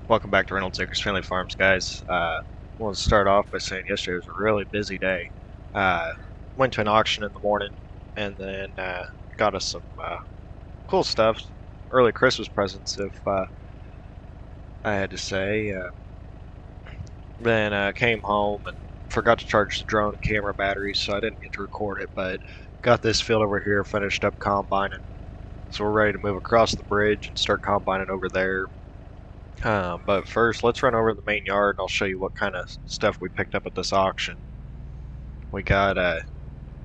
Welcome back to Reynolds Acres Family Farms, guys. I want to start off by saying yesterday was a really busy day. Went to an auction in the morning and then got us some cool stuff, early Christmas presents, if I had to say. Then came home and forgot to charge the drone and camera batteries, so I didn't get to record it, but got this field over here finished up combining. So we're ready to move across the bridge and start combining over there. But first, let's run over to the main yard and I'll show you what kind of stuff we picked up at this auction. We got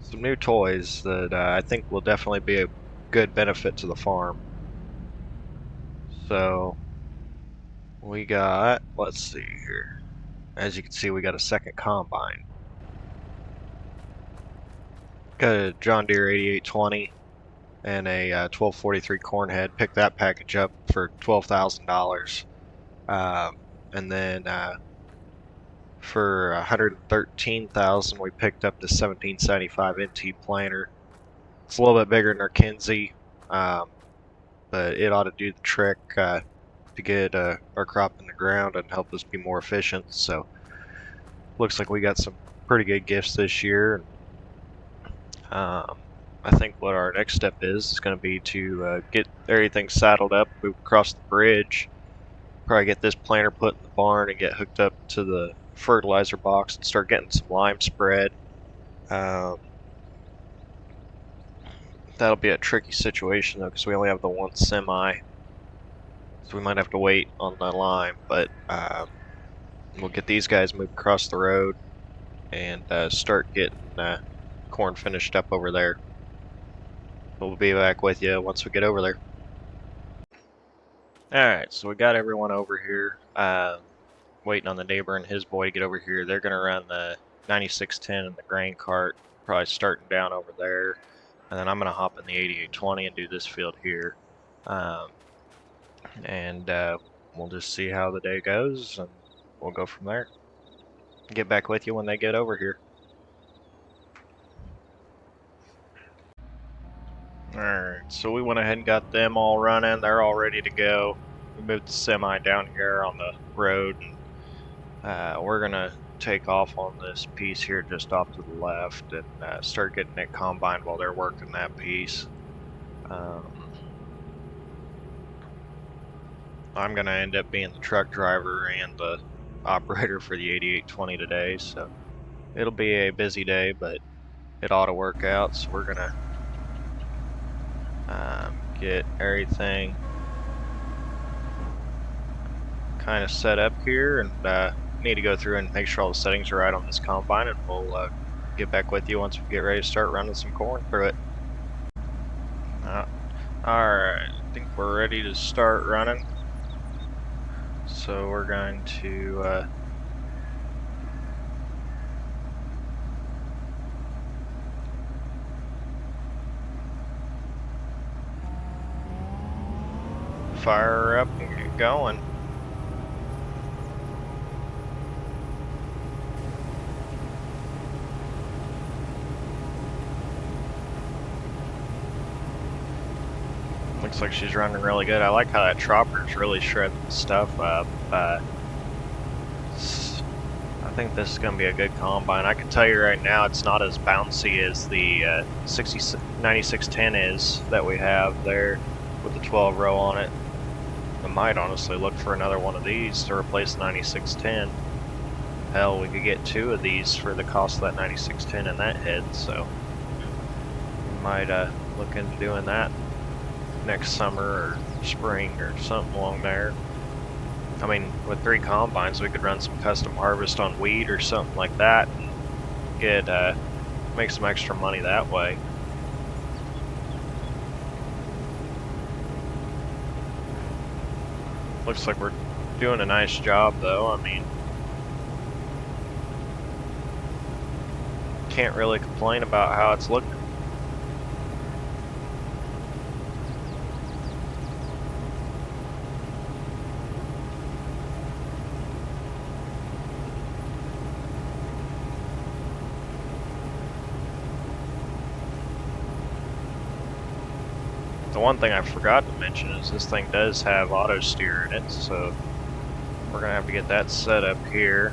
some new toys that I think will definitely be a good benefit to the farm. So we got, let's see here. As you can see, we got a second combine. Got a John Deere 8820 and a 1243 corn head. Picked that package up for $12,000. And then for $113,000, we picked up the 1775 NT planter. It's a little bit bigger than our Kinsey, but it ought to do the trick to get our crop in the ground and help us be more efficient. So looks like we got some pretty good gifts this year. I think what our next step is going to be to get everything saddled up, move across the bridge, probably get this planter put in the barn and get hooked up to the fertilizer box and start getting some lime spread. That'll be a tricky situation though, because we only have the one semi, so we might have to wait on the lime, but we'll get these guys moved across the road and start getting corn finished up over there. We'll be back with you once we get over there. Alright, so we got everyone over here, waiting on the neighbor and his boy to get over here. They're going to run the 9610 and the grain cart, probably starting down over there. And then I'm going to hop in the 8820 and do this field here. And we'll just see how the day goes, and we'll go from there. Get back with you when they get over here. Alright, so we went ahead and got them all running. They're all ready to go. We moved the semi down here on the road, and we're going to take off on this piece here just off to the left and start getting it combined while they're working that piece. I'm going to end up being the truck driver and the operator for the 8820 today, so it'll be a busy day, but it ought to work out. So we're going to get everything kind of set up here, and need to go through and make sure all the settings are right on this combine, and we'll get back with you once we get ready to start running some corn through it. Alright, I think we're ready to start running. So we're going to fire her up and get going. Looks like she's running really good. I like how that chopper's really shredding the stuff up. I think this is going to be a good combine. I can tell you right now it's not as bouncy as the 9610 is that we have there with the 12 row on it. I might honestly look for another one of these to replace the 9610. Hell, we could get two of these for the cost of that 9610 and that head, so we might look into doing that next summer or spring or something along there. I mean, with 3 combines we could run some custom harvest on wheat or something like that and get make some extra money that way. Looks like we're doing a nice job though. I mean, can't really complain about how it's looking. The one thing I forgot to mention is this thing does have auto steer in it, so We're gonna have to get that set up here.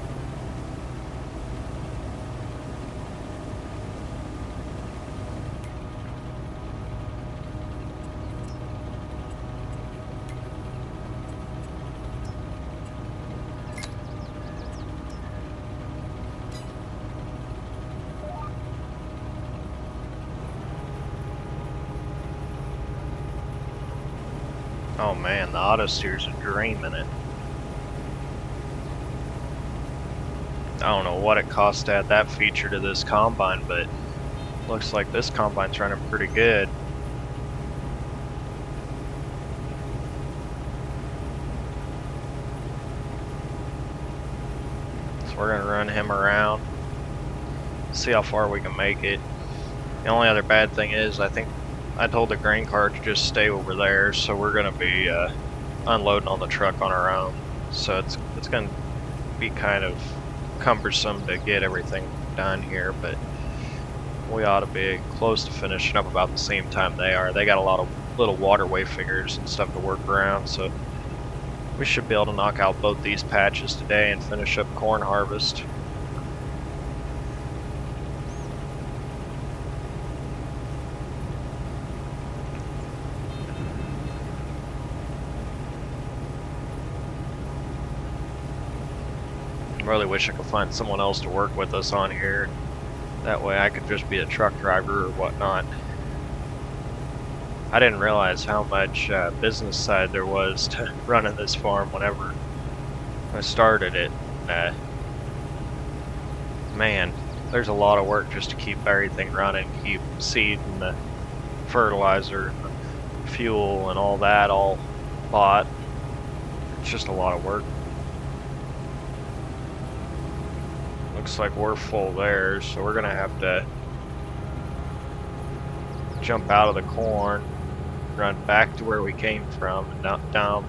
Oh man, the auto steers are dreaming it. I don't know what it costs to add that feature to this combine, but looks like this combine's running pretty good. So we're gonna run him around, see how far we can make it. The only other bad thing is I think I told the grain cart to just stay over there, so we're gonna be unloading on the truck on our own. So it's gonna be kind of cumbersome to get everything done here, but we ought to be close to finishing up about the same time they are. They got a lot of little waterway figures and stuff to work around, so we should be able to knock out both these patches today and finish up corn harvest. I really wish I could find someone else to work with us on here. That way I could just be a truck driver or whatnot. I didn't realize how much business side there was to running this farm whenever I started it. Man, there's a lot of work just to keep everything running, keep seed and the fertilizer, the fuel and all that all bought. It's just a lot of work. Looks like we're full there, so we're gonna have to jump out of the corn, run back to where we came from, and not down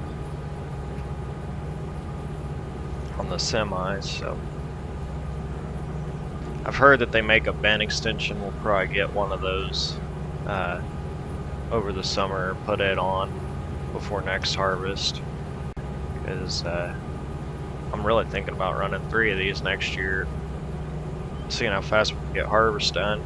on the semis. So I've heard that they make a bend extension. We'll probably get one of those over the summer, put it on before next harvest, because I'm really thinking about running 3 of these next year, seeing how fast we can get harvest done.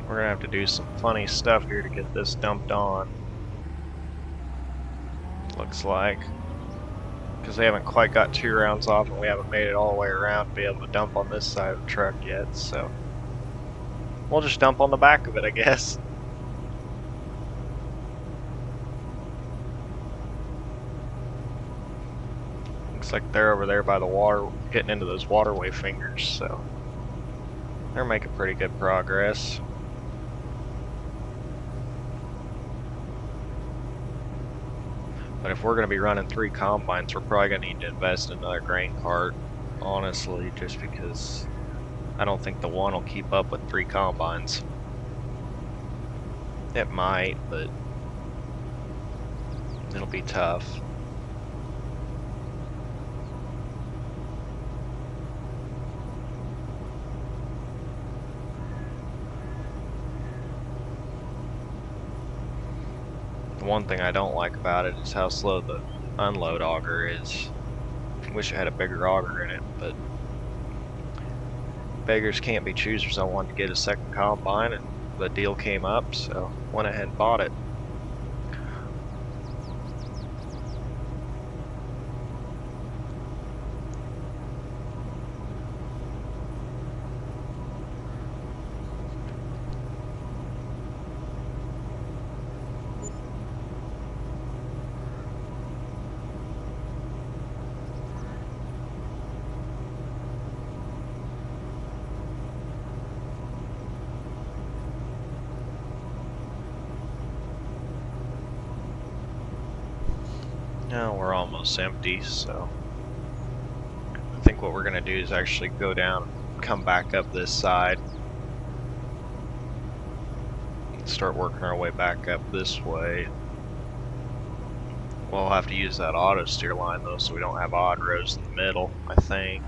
We're gonna have to do some funny stuff here to get this dumped on. Looks like, because they haven't quite got 2 rounds off and we haven't made it all the way around to be able to dump on this side of the truck yet, so we'll just dump on the back of it, I guess. Looks like they're over there by the water, getting into those waterway fingers, so they're making pretty good progress. But if we're going to be running 3 combines, we're probably going to need to invest in another grain cart, honestly, just because I don't think the one will keep up with 3 combines. It might, but it'll be tough. One thing I don't like about it is how slow the unload auger is. I wish I had a bigger auger in it, but beggars can't be choosers. I wanted to get a second combine and the deal came up, so went ahead and bought it. No, we're almost empty, so I think what we're gonna do is actually go down, come back up this side, and start working our way back up this way. We'll have to use that auto steer line though, so we don't have odd rows in the middle, I think.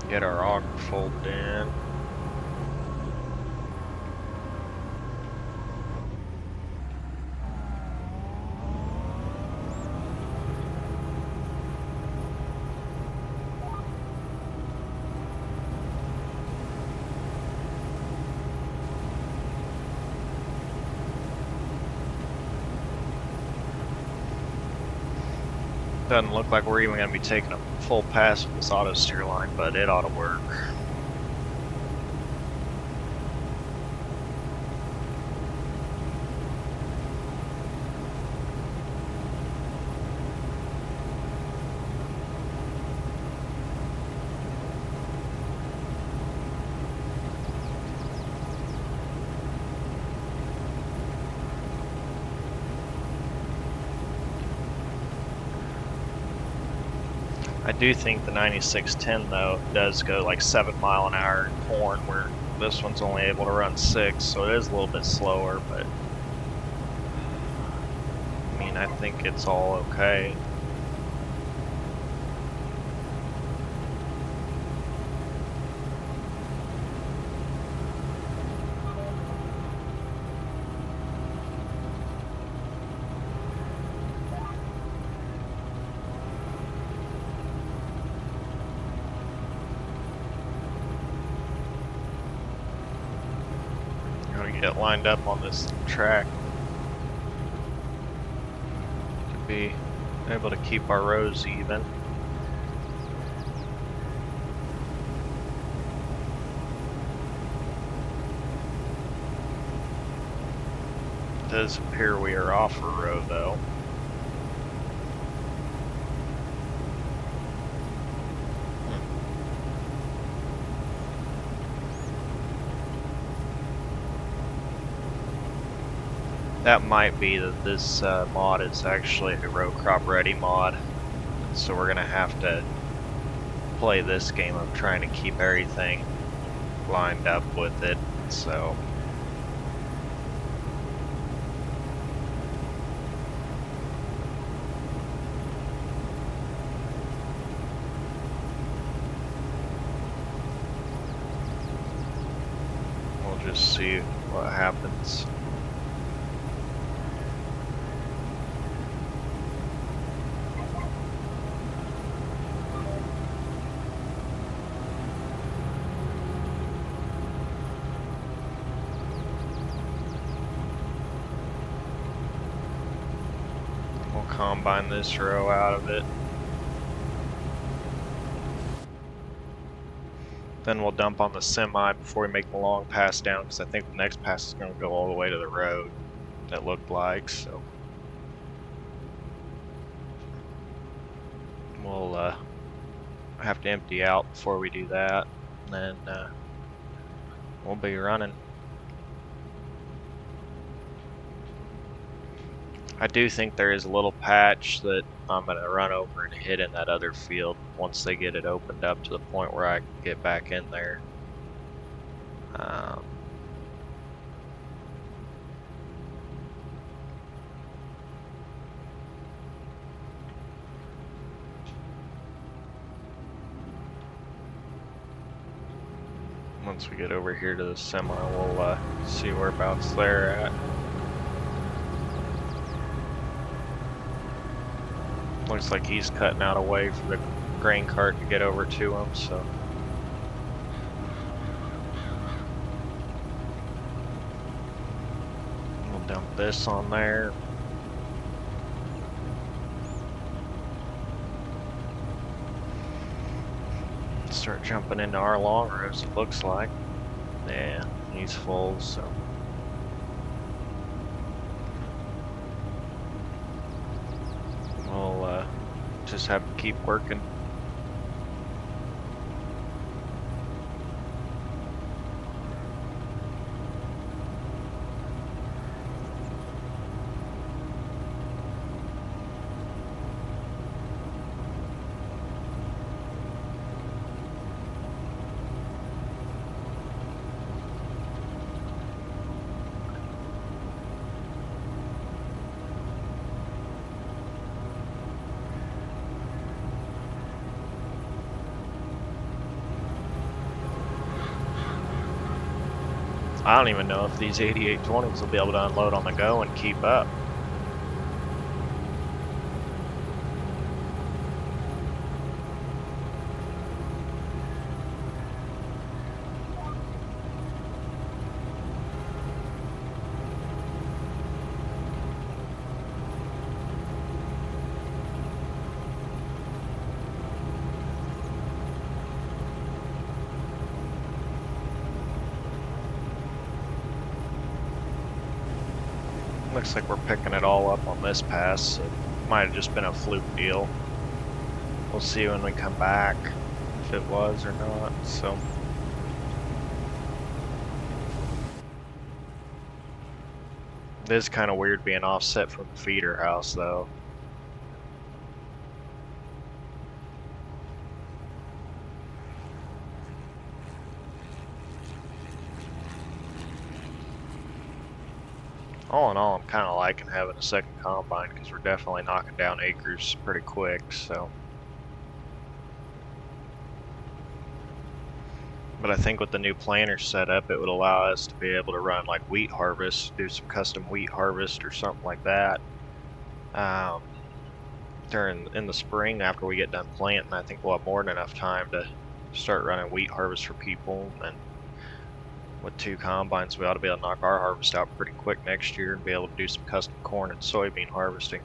Get our auger folded in. Doesn't look like we're even going to be taking a full pass with this auto steer line, but it ought to work. I do think the 9610 though does go like 7 mile an hour in corn, where this one's only able to run 6, so it is a little bit slower, but I mean, I think it's all okay. Get lined up on this track to be able to keep our rows even. It does appear we are off a row though. That might be that this mod is actually a row crop ready mod, so we're gonna have to play this game of trying to keep everything lined up with it. So we'll just see what happens. Combine this row out of it. Then we'll dump on the semi before we make the long pass down, because I think the next pass is going to go all the way to the road, that looked like, so we'll have to empty out before we do that, and then we'll be running. I do think there is a little patch that I'm going to run over and hit in that other field once they get it opened up to the point where I can get back in there. Once we get over here to the semi, we'll see whereabouts they're at. Looks like he's cutting out a way for the grain cart to get over to him, so. We'll dump this on there. Start jumping into our long rows, it looks like. Yeah, he's full, so. We'll just have to keep working. I don't even know if these 8820s will be able to unload on the go and keep up. Looks like we're picking it all up on this pass. It might have just been a fluke deal. We'll see when we come back if it was or not. So it is kind of weird being offset from the feeder house though. All in all, I'm kind of liking having a second combine because we're definitely knocking down acres pretty quick, so. But I think with the new planter setup, it would allow us to be able to run like wheat harvest, do some custom wheat harvest or something like that. In the spring after we get done planting, I think we'll have more than enough time to start running wheat harvest for people. And with 2 combines, we ought to be able to knock our harvest out pretty quick next year and be able to do some custom corn and soybean harvesting.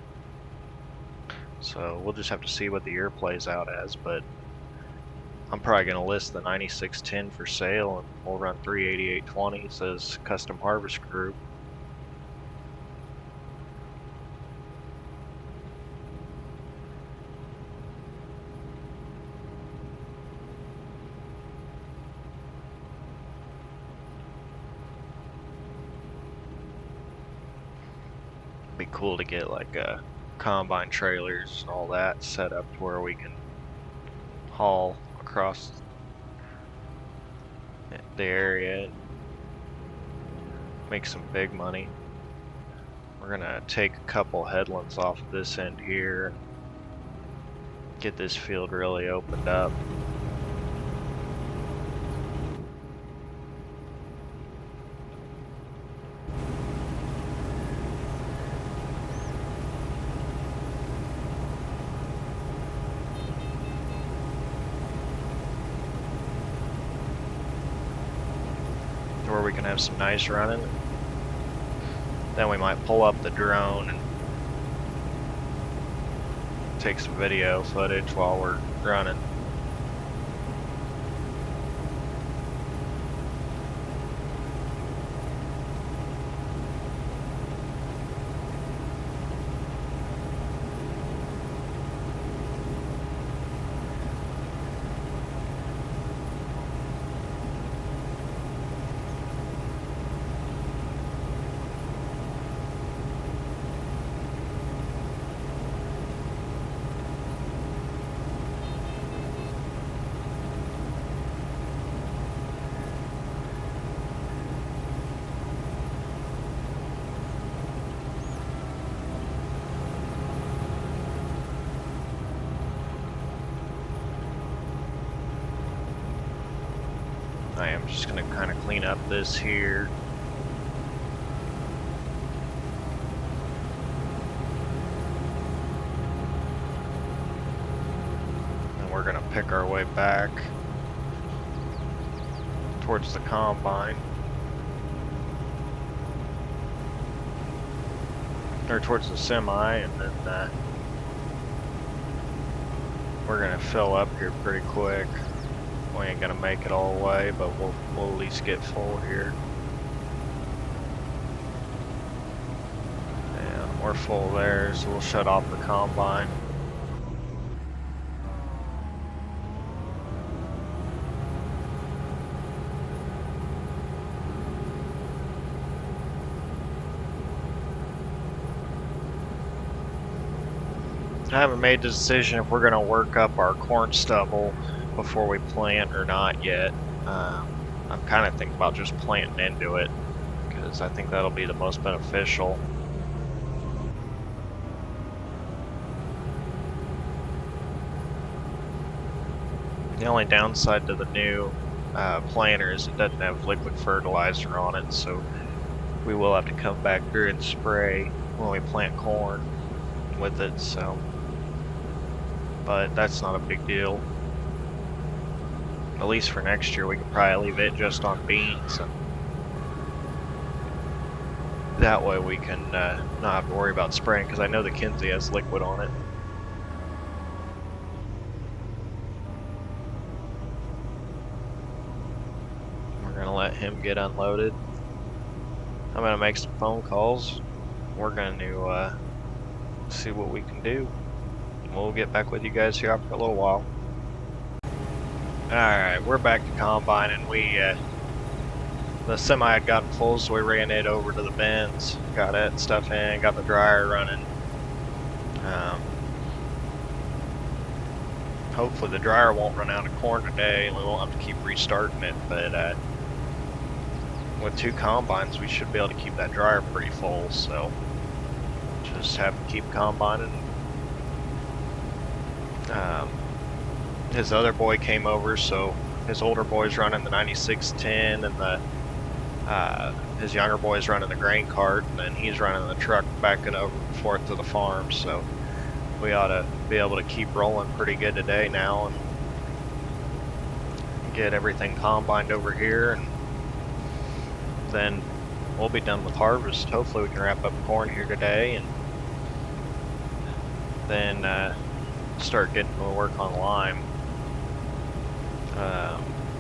So we'll just have to see what the year plays out as, but I'm probably going to list the 9610 for sale, and we'll run 3 8820s as custom harvest crew. Be cool to get like combine trailers and all that set up to where we can haul across the area and make some big money. We're gonna take a couple headlands off of this end here, get this field really opened up. Where we can have some nice running. Then we might pull up the drone and take some video footage while we're running. I am just going to kind of clean up this here. And we're going to pick our way back towards the combine. Or towards the semi, and then we're going to fill up here pretty quick. We ain't gonna make it all the way, but we'll at least get full here. And we're full there, so we'll shut off the combine. I haven't made the decision if we're gonna work up our corn stubble before we plant or not yet. I'm kind of thinking about just planting into it because I think that'll be the most beneficial. The only downside to the new planters, it doesn't have liquid fertilizer on it, so we will have to come back through and spray when we plant corn with it. So, but that's not a big deal. At least for next year, we can probably leave it just on beans, and that way we can not have to worry about spraying, because I know the Kinsey has liquid on it. We're going to let him get unloaded. I'm going to make some phone calls. We're going to see what we can do. We'll get back with you guys here after a little while. Alright, we're back to combine, and the semi had gotten full, so we ran it over to the bins, got it stuff in, got the dryer running. Hopefully the dryer won't run out of corn today, and we won't have to keep restarting it, but with 2 combines, we should be able to keep that dryer pretty full, so just have to keep combining. His other boy came over, so his older boy's running the 9610, and his younger boy's running the grain cart, and then he's running the truck backing over and forth to the farm. So we ought to be able to keep rolling pretty good today now and get everything combined over here, and then we'll be done with harvest. Hopefully we can wrap up corn here today, and then start getting to work on lime.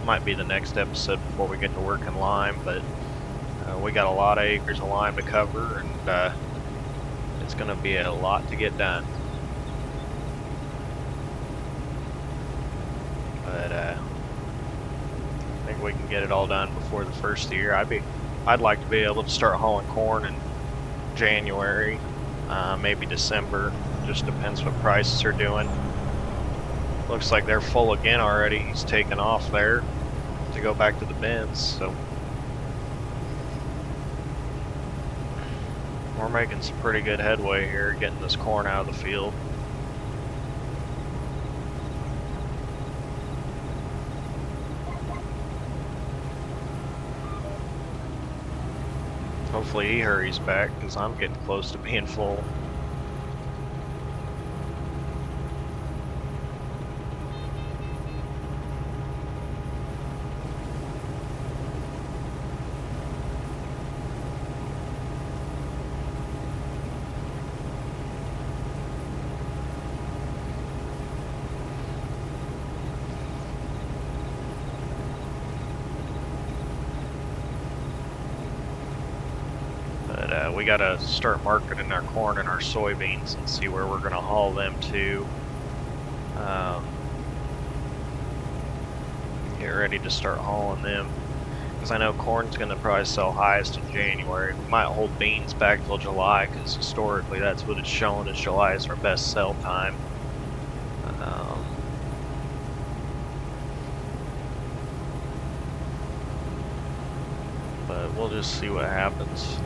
Might be the next episode before we get to work in lime, but we got a lot of acres of lime to cover, and it's going to be a lot to get done. But I think we can get it all done before the first of the year. I'd like to be able to start hauling corn in January, maybe December. Just depends what prices are doing. Looks like they're full again already. He's taken off there to go back to the bins, so we're making some pretty good headway here, getting this corn out of the field. Hopefully he hurries back, because I'm getting close to being full. We gotta start marketing our corn and our soybeans and see where we're gonna haul them to. Get ready to start hauling them, because I know corn's gonna probably sell highest in January. We might hold beans back till July, because historically that's what it's shown, is July is our best sell time. But we'll just see what happens.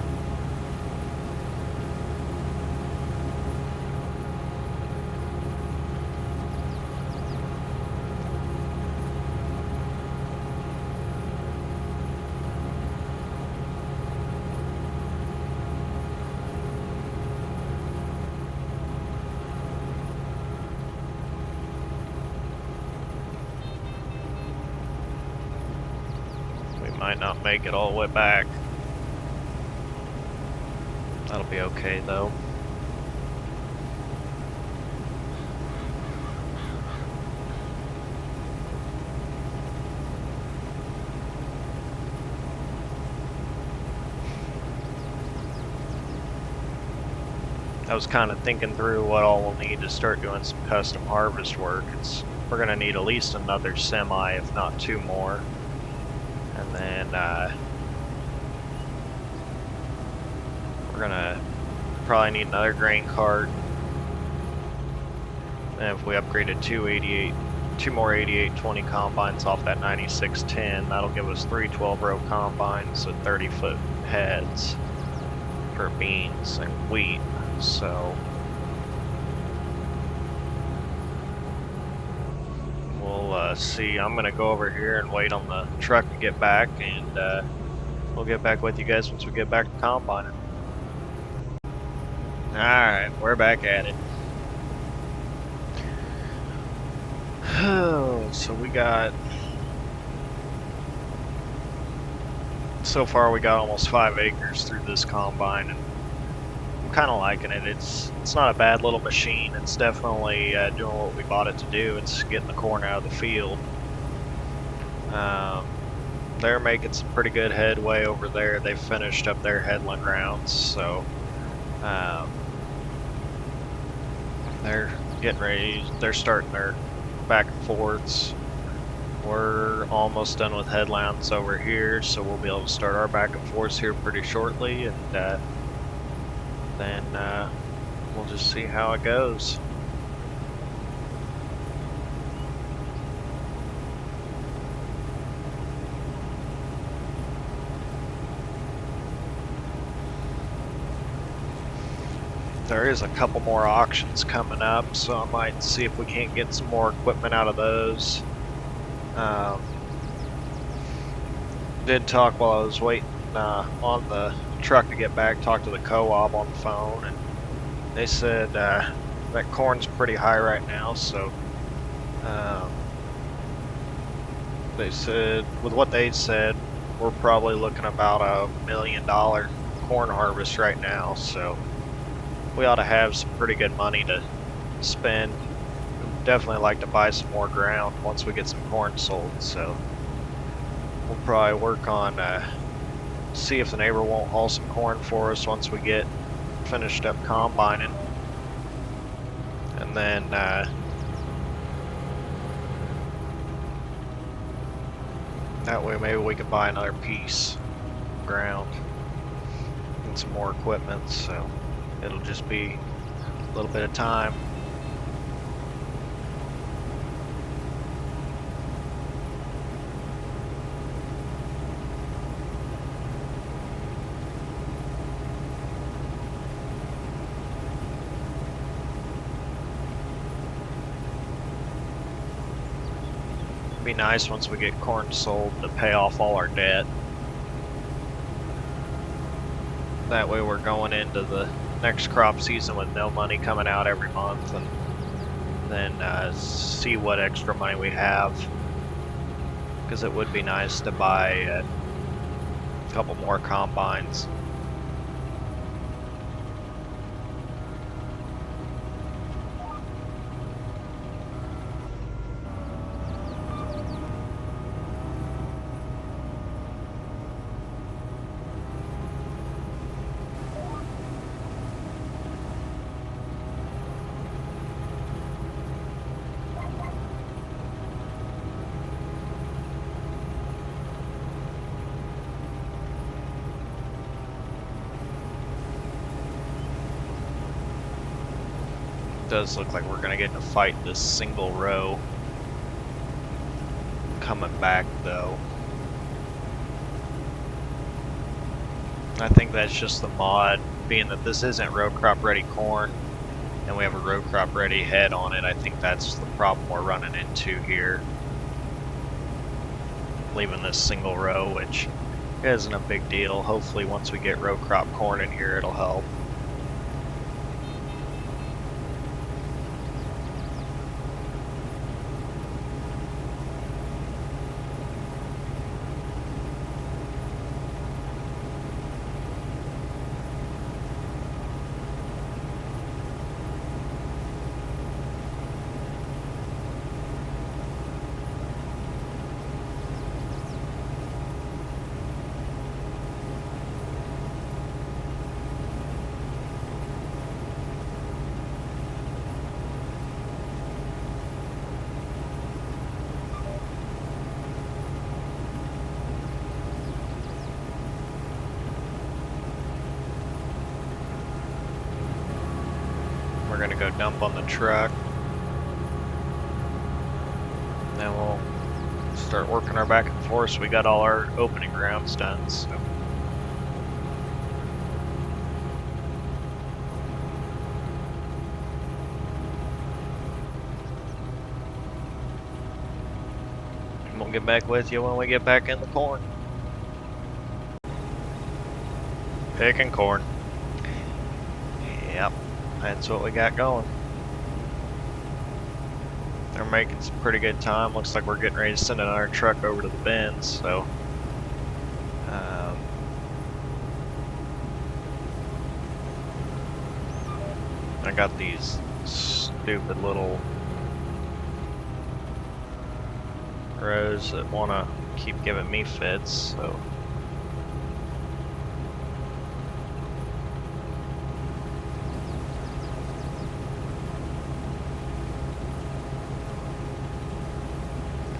Might not make it all the way back. That'll be okay though. I was kind of thinking through what all we'll need to start doing some custom harvest work. We're going to need at least another semi, if not 2 more. And then we're gonna probably need another grain cart. And if we upgraded 2 more 8820 combines off that 9610, that'll give us 3 12-row combines with 30-foot heads for beans and wheat. So we'll see. I'm gonna go over here and wait on the truck to get back, and we'll get back with you guys once we get back to combining. Alright, we're back at it. So we got... So far we got almost 5 acres through this combine, and I'm kind of liking it. It's not a bad little machine. It's definitely doing what we bought it to do. It's getting the corn out of the field. They're making some pretty good headway over there. They finished up their headland rounds, so they're getting ready. They're starting their back and forths. We're almost done with headlands over here, so we'll be able to start our back and forths here pretty shortly, and then we'll just see how it goes. There is a couple more auctions coming up, so I might see if we can't get some more equipment out of those. Did talk while I was waiting on the truck to get back, talked to the co-op on the phone, and they said that corn's pretty high right now, so they said, with what they said, we're probably looking about $1 million corn harvest right now, so we ought to have some pretty good money to spend. We'd definitely like to buy some more ground once we get some corn sold, so we'll probably work on see if the neighbor won't haul some corn for us once we get finished up combining, and then that way maybe we can buy another piece of ground and some more equipment, so it'll just be a little bit of time. It'd be nice once we get corn sold to pay off all our debt. That way we're going into the next crop season with no money coming out every month, and then see what extra money we have, because it would be nice to buy a couple more combines. Does look like we're gonna get in a fight this single row coming back, though. I think that's just the mod, being that this isn't row crop ready corn and we have a row crop ready head on it. I think that's the problem we're running into here, leaving this single row, which isn't a big deal. Hopefully once we get row crop corn in here, it'll help. We're gonna go dump on the truck, then we'll start working our back and forth. So we got all our opening rounds done, so. We'll get back with you when we get back in the corn. Picking corn. Yep, that's what we got going. They're making some pretty good time. Looks like we're getting ready to send another truck over to the bins, so I got these stupid little rows that want to keep giving me fits, so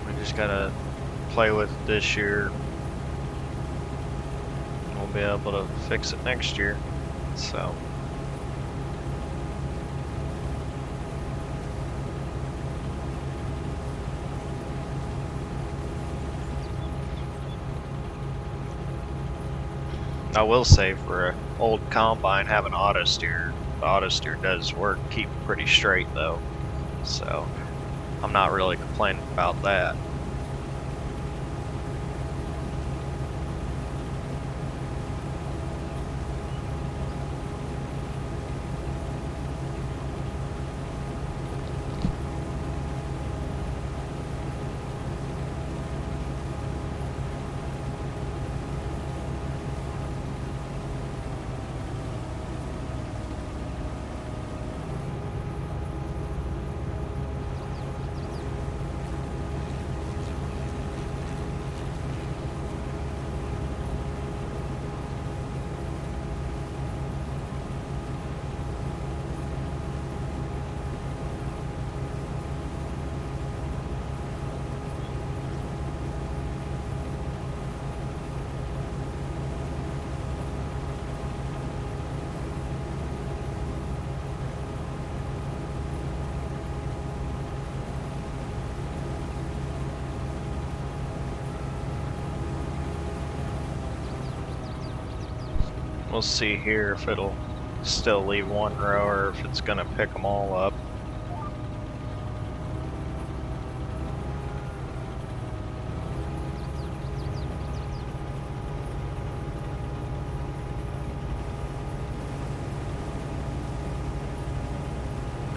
we just gotta play with it this year. We'll be able to fix it next year, so. I will say for an old combine, having auto steer, the auto steer does work, keep pretty straight though, so I'm not really complaining about that. We'll see here if it'll still leave one row or if it's gonna pick them all up.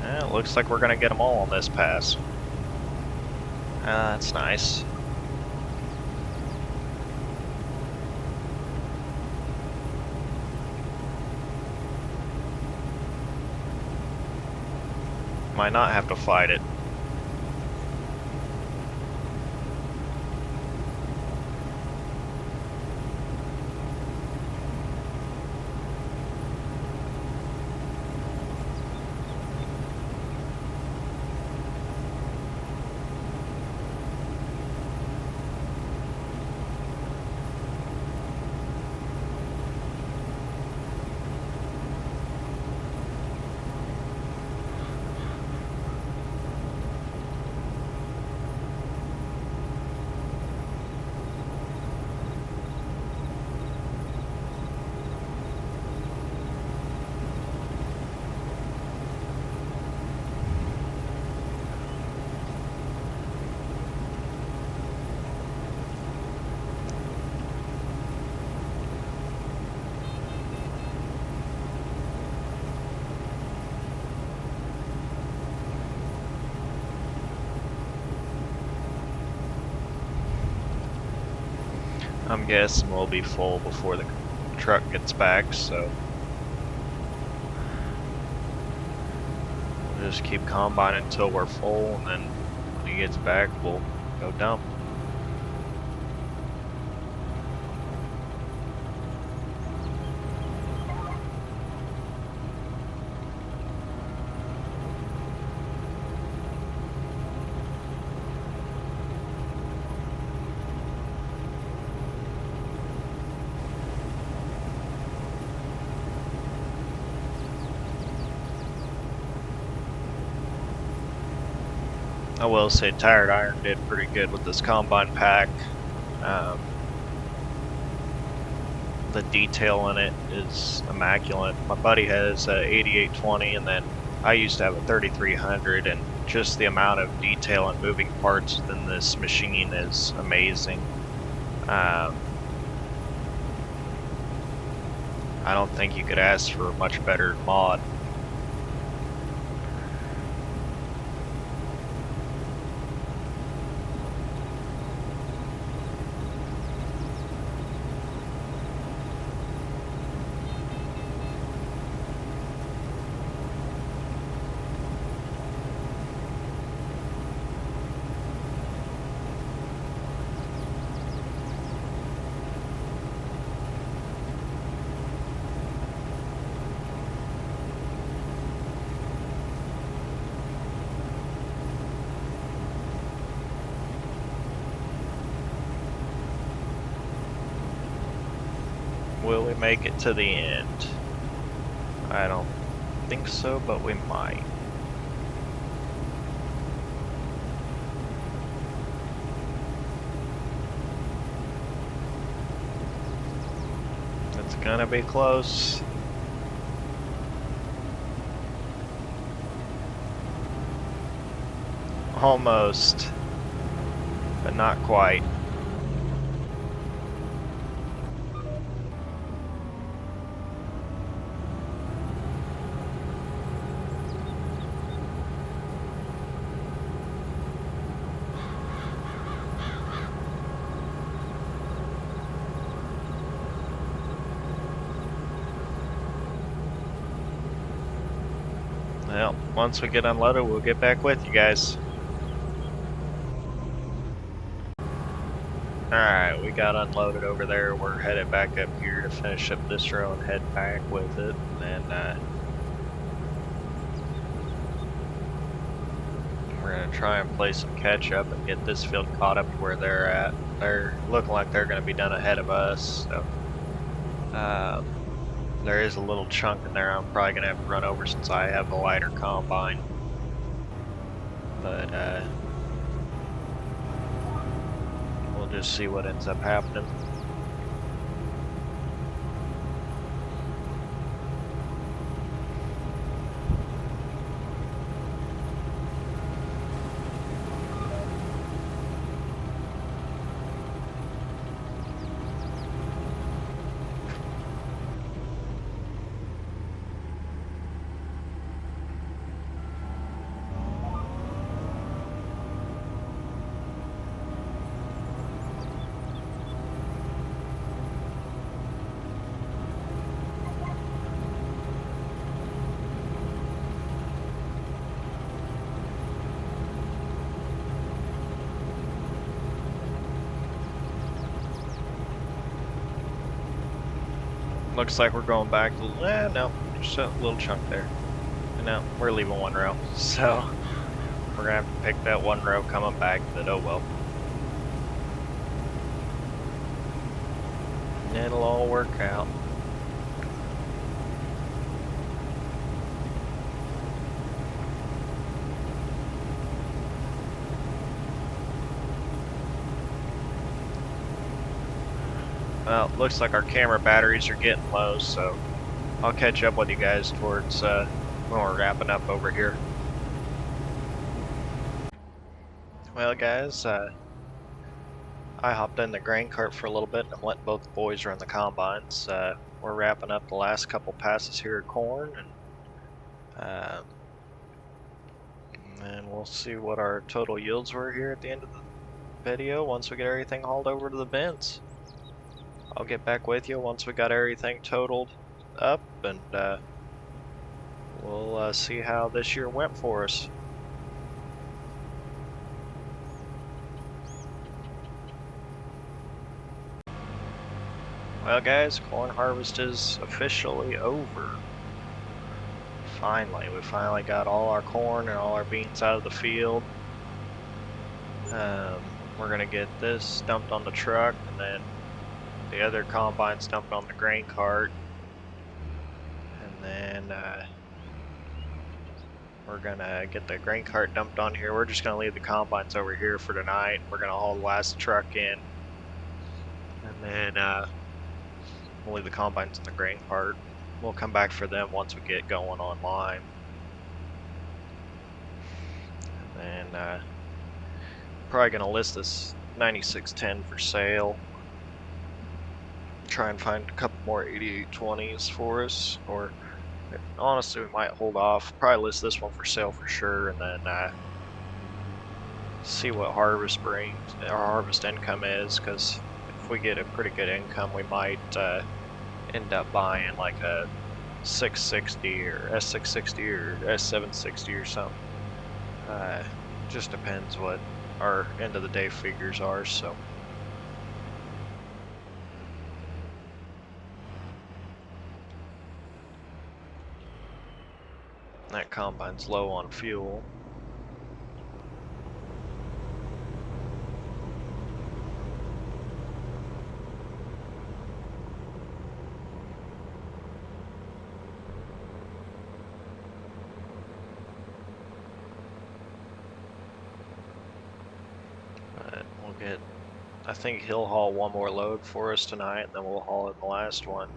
It looks like we're gonna get them all on this pass. That's nice. Might not have to fight it. I'm guessing we'll be full before the truck gets back, so we'll just keep combining until we're full, and then when he gets back, we'll go dump. I will say Tired Iron did pretty good with this combine pack. The detail in it is immaculate. My buddy has a 8820, and then I used to have a 3300, and just the amount of detail and moving parts within this machine is amazing. I don't think you could ask for a much better mod. Will we make it to the end? I don't think so, but we might. It's gonna be close. Almost, but not quite. Well, once we get unloaded, we'll get back with you guys. Alright, we got unloaded over there. We're headed back up here to finish up this row and head back with it. And we're going to try and play some catch up and get this field caught up to where they're at. They're looking like they're going to be done ahead of us. So there is a little chunk in there I'm probably going to have to run over since I have the lighter combine. But we'll just see what ends up happening. Looks like we're going back to, no, just a little chunk there. No, we're leaving one row, so we're gonna have to pick that one row coming back, but oh well. It'll all work out. Well, looks like our camera batteries are getting low, so I'll catch up with you guys towards when we're wrapping up over here. Well, guys, I hopped in the grain cart for a little bit and let both boys run the combines. We're wrapping up the last couple passes here at corn, and then we'll see what our total yields were here at the end of the video once we get everything hauled over to the bins. I'll get back with you once we got everything totaled up, and we'll see how this year went for us. Well, guys, corn harvest is officially over. Finally, we finally got all our corn and all our beans out of the field. We're gonna get this dumped on the truck, and then the other combine's dumped on the grain cart, and then we're gonna get the grain cart dumped on here. We're just gonna leave the combines over here for tonight. We're gonna haul the last truck in, and then we'll leave the combines in the grain cart. We'll come back for them once we get going online. And probably gonna list this 9610 for sale. Try and find a couple more 8820s for us, or honestly we might hold off. Probably list this one for sale for sure, and then see what harvest brings, our harvest income is, because if we get a pretty good income, we might end up buying like a 660 or S660 or S760 or something. Just depends what our end of the day figures are. So that combine's low on fuel. But we'll get, I think he'll haul one more load for us tonight, and then we'll haul in the last one.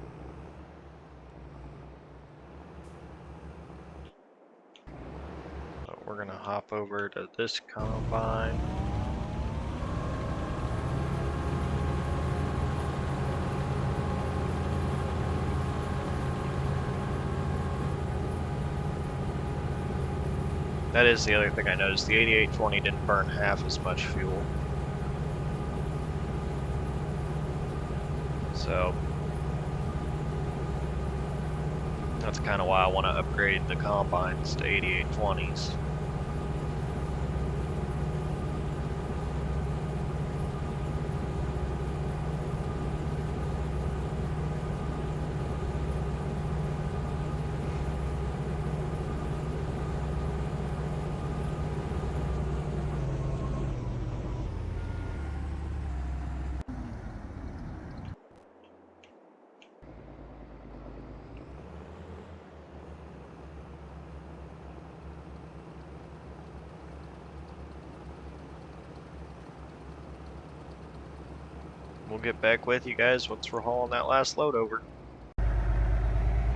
But we're gonna hop over to this combine. That is the other thing I noticed. The 8820 didn't burn half as much fuel. So that's kind of why I want to upgrade the combines to 8820s. We'll get back with you guys once we're hauling that last load over.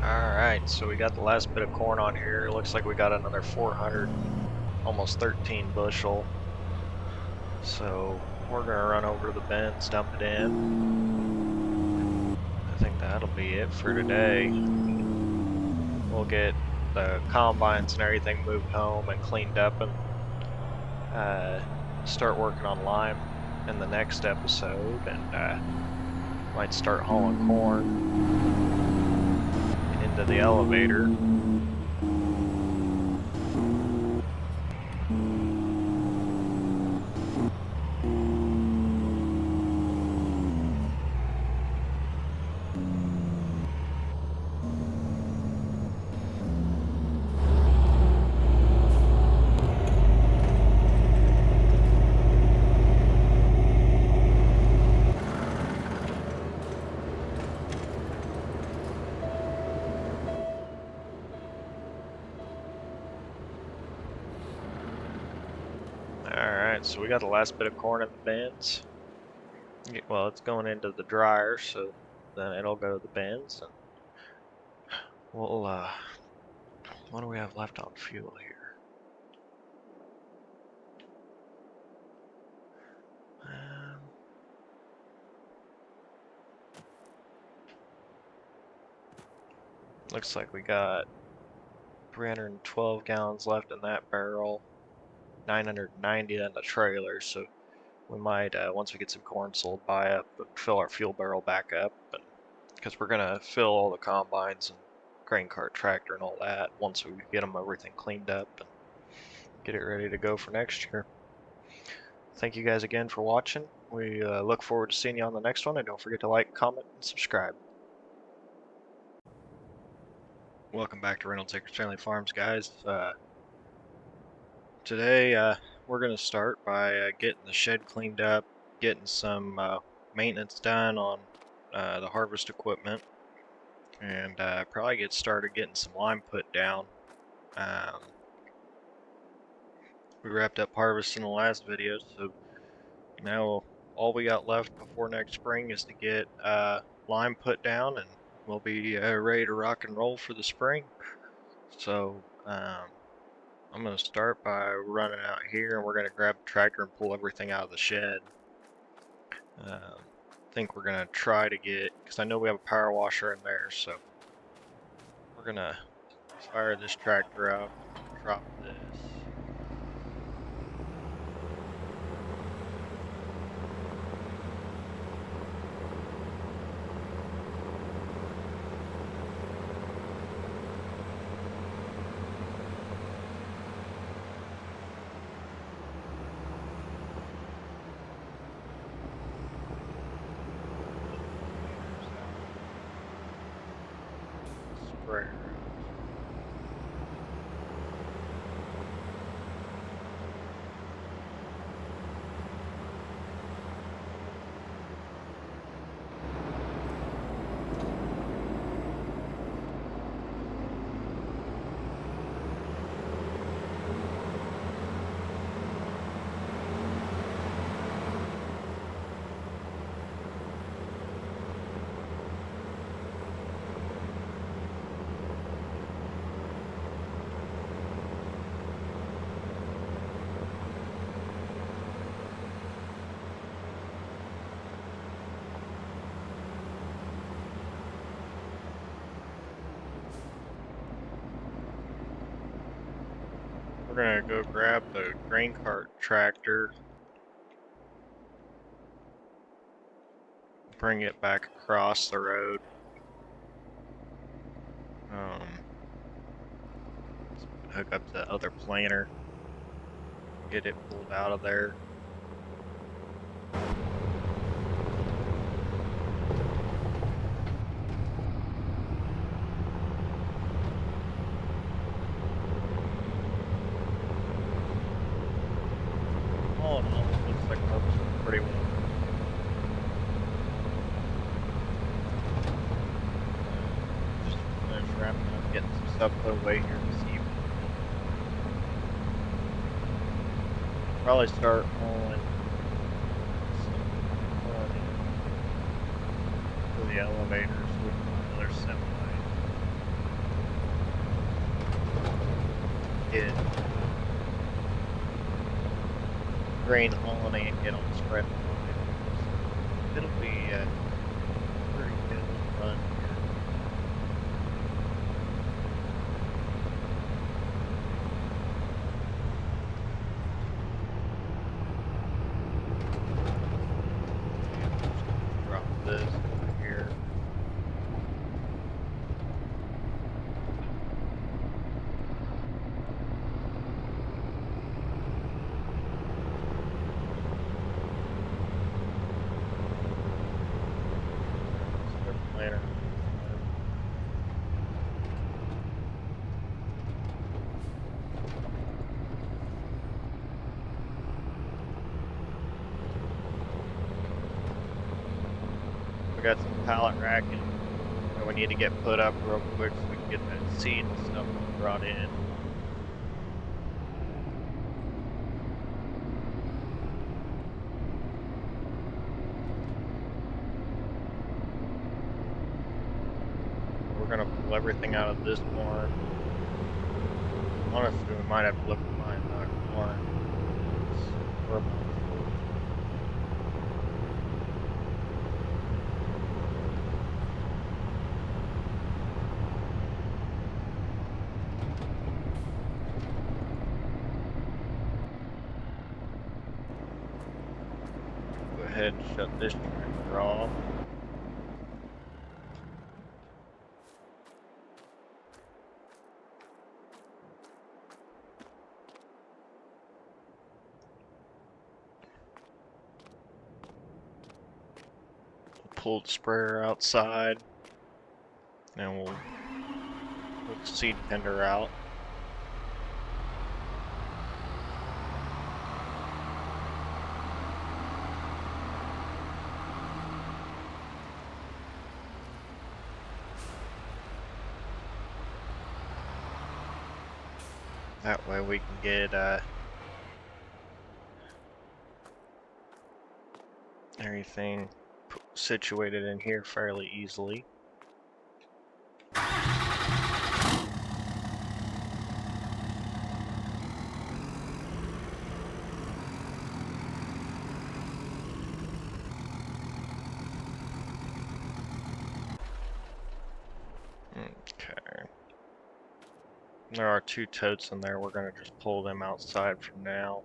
Alright, so we got the last bit of corn on here. It looks like we got another 400, almost 13 bushel. So we're gonna run over to the bins, dump it in. I think that'll be it for today. We'll get the combines and everything moved home and cleaned up, and start working on lime in the next episode, and might start hauling corn into the elevator. Alright, so we got the last bit of corn in the bins. Well, it's going into the dryer, so then it'll go to the bins, and we'll, what do we have left on fuel here? Looks like we got 312 gallons left in that barrel, 990 in the trailer, so we might, once we get some corn sold, buy up and fill our fuel barrel back up, because we're gonna fill all the combines and grain cart tractor and all that once we get them everything cleaned up and get it ready to go for next year. Thank you guys again for watching. We look forward to seeing you on the next one, and don't forget to like, comment, and subscribe. Welcome back to Reynolds Acres Family Farms, guys. Today we're going to start by getting the shed cleaned up, getting some maintenance done on the harvest equipment, and probably get started getting some lime put down. We wrapped up harvesting the last video, so now all we got left before next spring is to get lime put down, and we'll be ready to rock and roll for the spring. So I'm going to start by running out here and we're going to grab the tractor and pull everything out of the shed. I think we're going to try to get, because I know we have a power washer in there, so we're going to fire this tractor up, drop this. Sprayer. We're gonna go grab the grain cart tractor, bring it back across the road. Hook up the other planter, get it pulled out of there. All in all, it looks like most pretty well. Just finish wrapping up, getting some stuff put away here this evening. Probably start hauling some wood for the elevators with another semi. Get grain hauling and get on the spread line. It'll be a pretty good run here. Drop this over here. Planner. We got some pallet racking that we need to get put up real quick so we can get that seed and stuff brought in. We're gonna pull everything out of this barn. Honestly, we might have to look at mine, not barn. We're about full. Go ahead and shut this tractor off. Pull the sprayer outside, and we'll pull the seed tender out. That way we can get everything situated in here fairly easily. Okay. There are 2 totes in there. We're going to just pull them outside for now.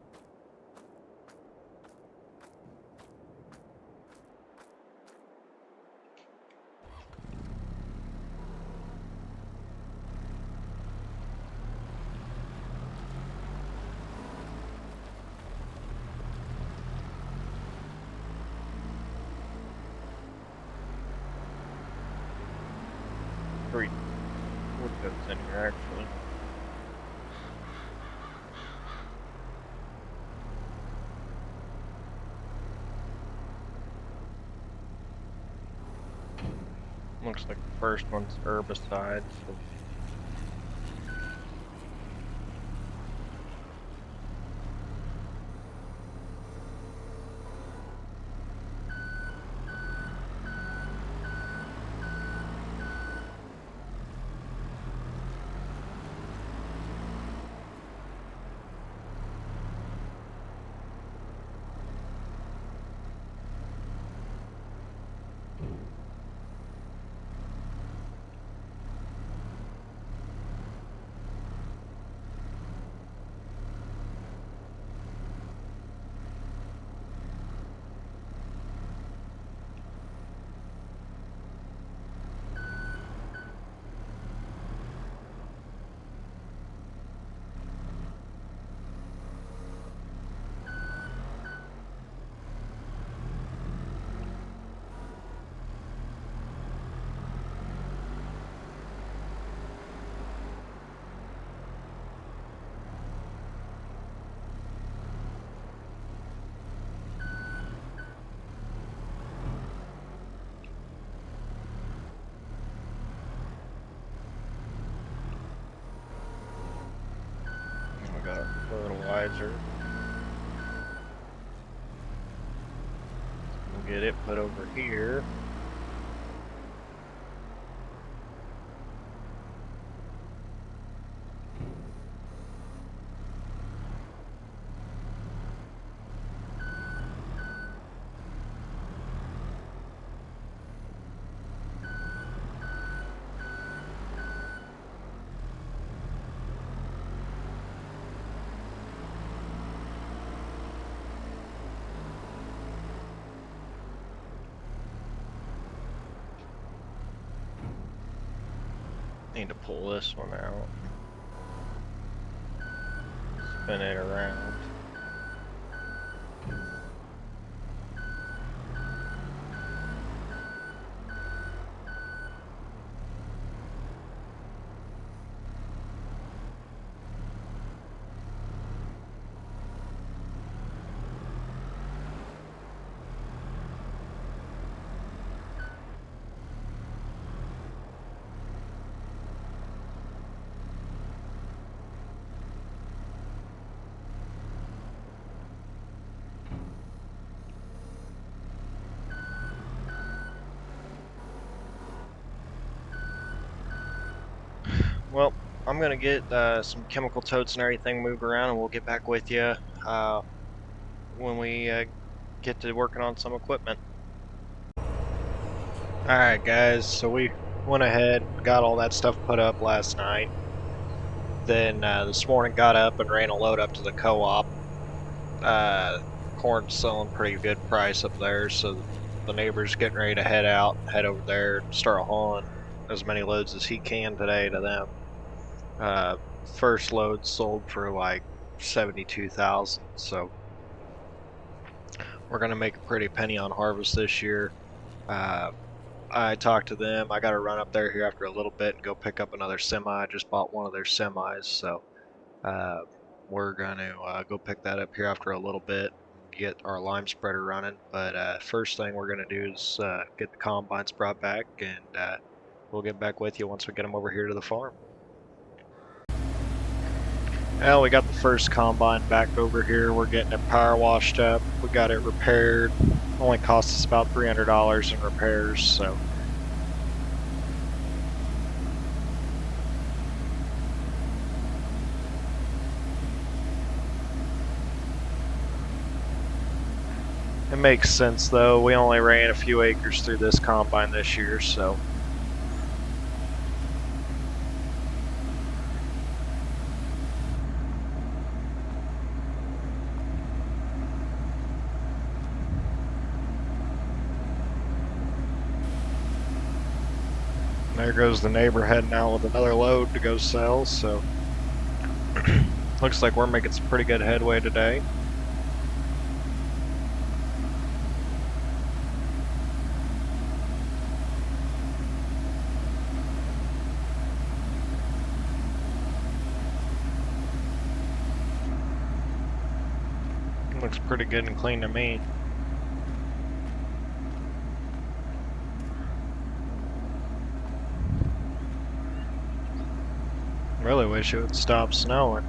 Three wood totes in here, actually. Looks like the first one's herbicide, so we got a fertilizer. We'll get it put over here. Need to pull this one out. Spin it around. Well, I'm gonna get some chemical totes and everything moved around, and we'll get back with you when we get to working on some equipment. Alright guys, so we went ahead and got all that stuff put up last night. Then this morning got up and ran a load up to the co-op. Corn's selling pretty good price up there, so the neighbor's getting ready to head out, head over there and start hauling as many loads as he can today to them. First load sold for like 72,000, so we're gonna make a pretty penny on harvest this year. I talked to them. I got to run up there here after a little bit and go pick up another semi. I just bought one of their semis, so uh, we're gonna go pick that up here after a little bit and get our lime spreader running. But first thing we're gonna do is get the combines brought back, and we'll get back with you once we get them over here to the farm. Well, we got the first combine back over here. We're getting it power washed up. We got it repaired. Only cost us about $300 in repairs, so. It makes sense though. We only ran a few acres through this combine this year, so. There goes the neighbor heading out with another load to go sell, so looks like we're making some pretty good headway today. Looks pretty good and clean to me. Really wish it would stop snowing.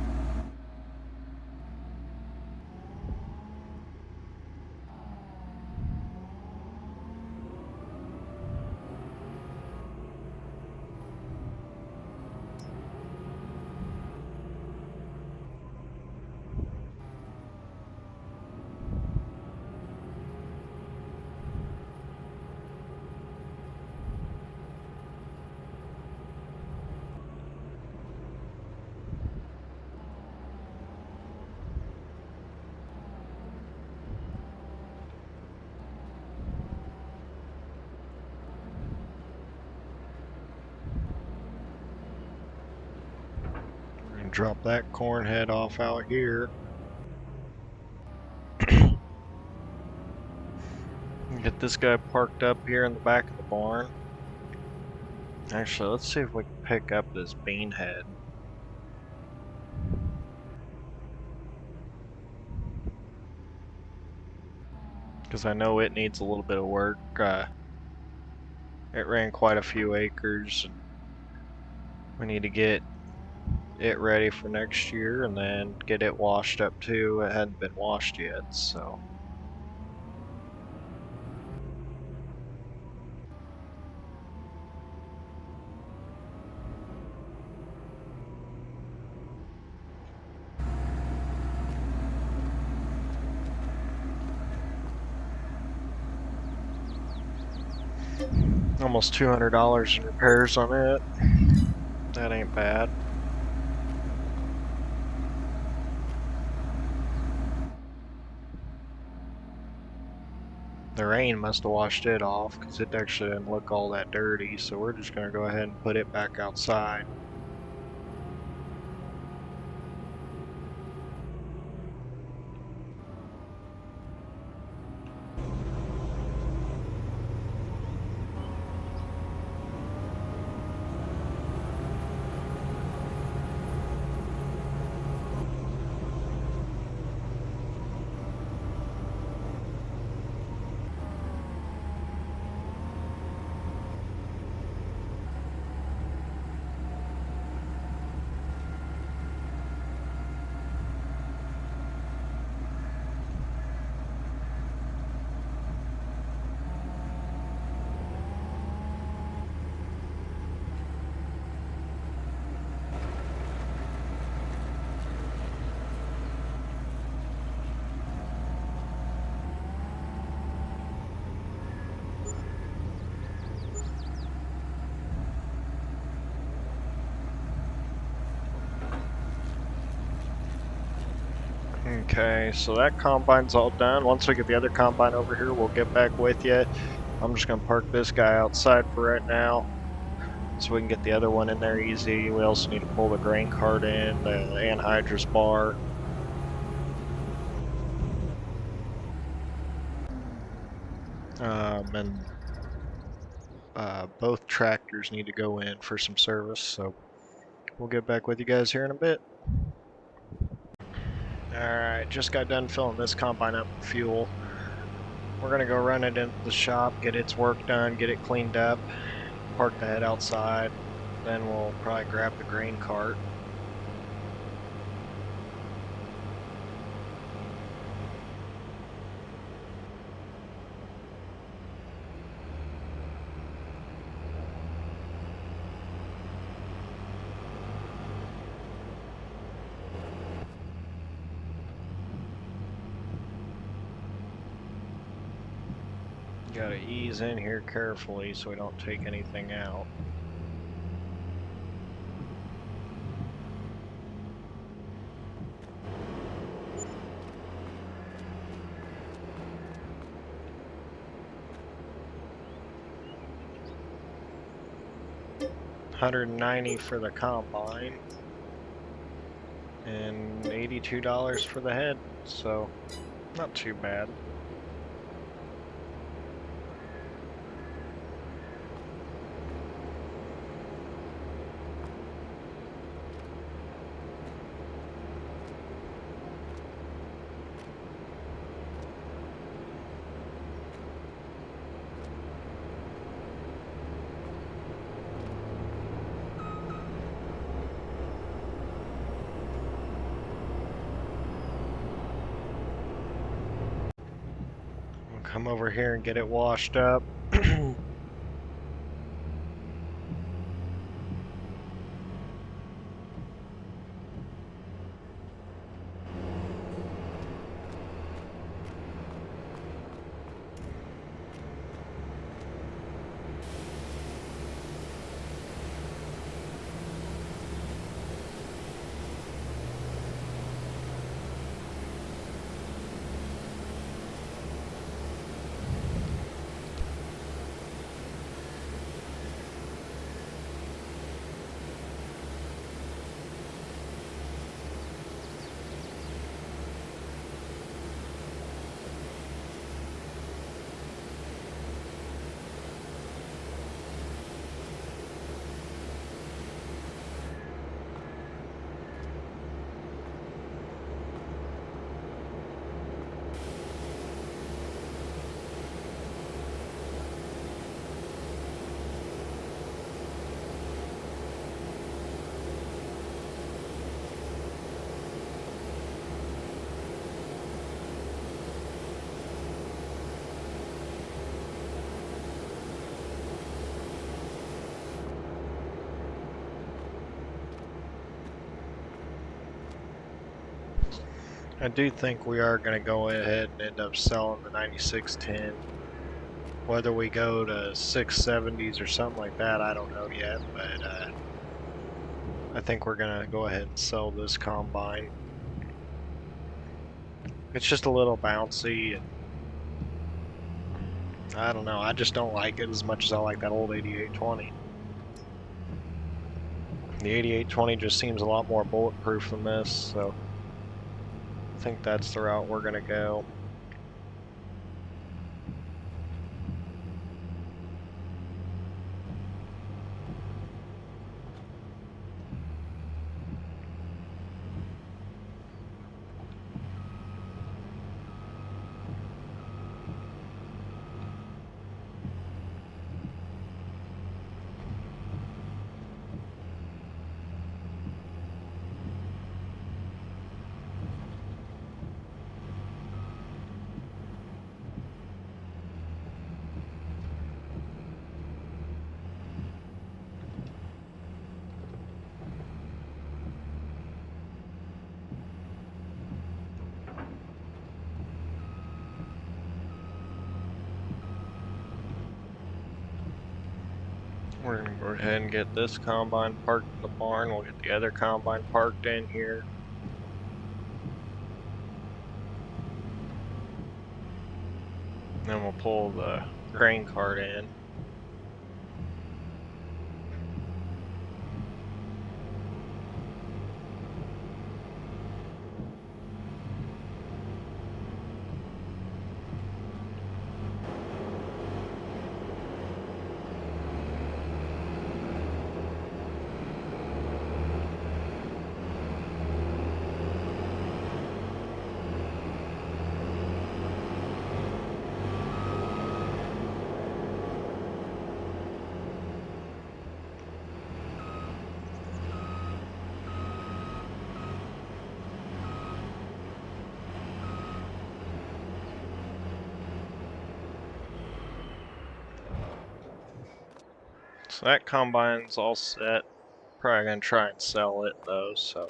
And drop that corn head off out here. Get this guy parked up here in the back of the barn. Actually, let's see if we can pick up this bean head. Because I know it needs a little bit of work. It ran quite a few acres, and we need to get it ready for next year and then get it washed up too. It hadn't been washed yet, so. Almost $200 in repairs on it. That ain't bad. The rain must have washed it off because it actually didn't look all that dirty, so we're just going to go ahead and put it back outside. Okay, so that combine's all done. Once we get the other combine over here, we'll get back with you. I'm just going to park this guy outside for right now so we can get the other one in there easy. We also need to pull the grain cart in, the anhydrous bar. And both tractors need to go in for some service, so we'll get back with you guys here in a bit. Alright, just got done filling this combine up with fuel. We're going to go run it into the shop, get its work done, get it cleaned up, park the head outside, then we'll probably grab the grain cart. Gotta ease in here carefully so we don't take anything out. $190 for the combine, and $82 for the head, so not too bad. We'll come over here and get it washed up. I do think we are going to go ahead and end up selling the 9610. Whether we go to 670s or something like that, I don't know yet, but I think we're going to go ahead and sell this combine. It's just a little bouncy, and I don't know, I just don't like it as much as I like that old 8820. The 8820 just seems a lot more bulletproof than this, so I think that's the route we're going to go. We're going to go ahead and get this combine parked in the barn. We'll get the other combine parked in here. Then we'll pull the grain cart in. So that combine's all set. Probably gonna try and sell it though, so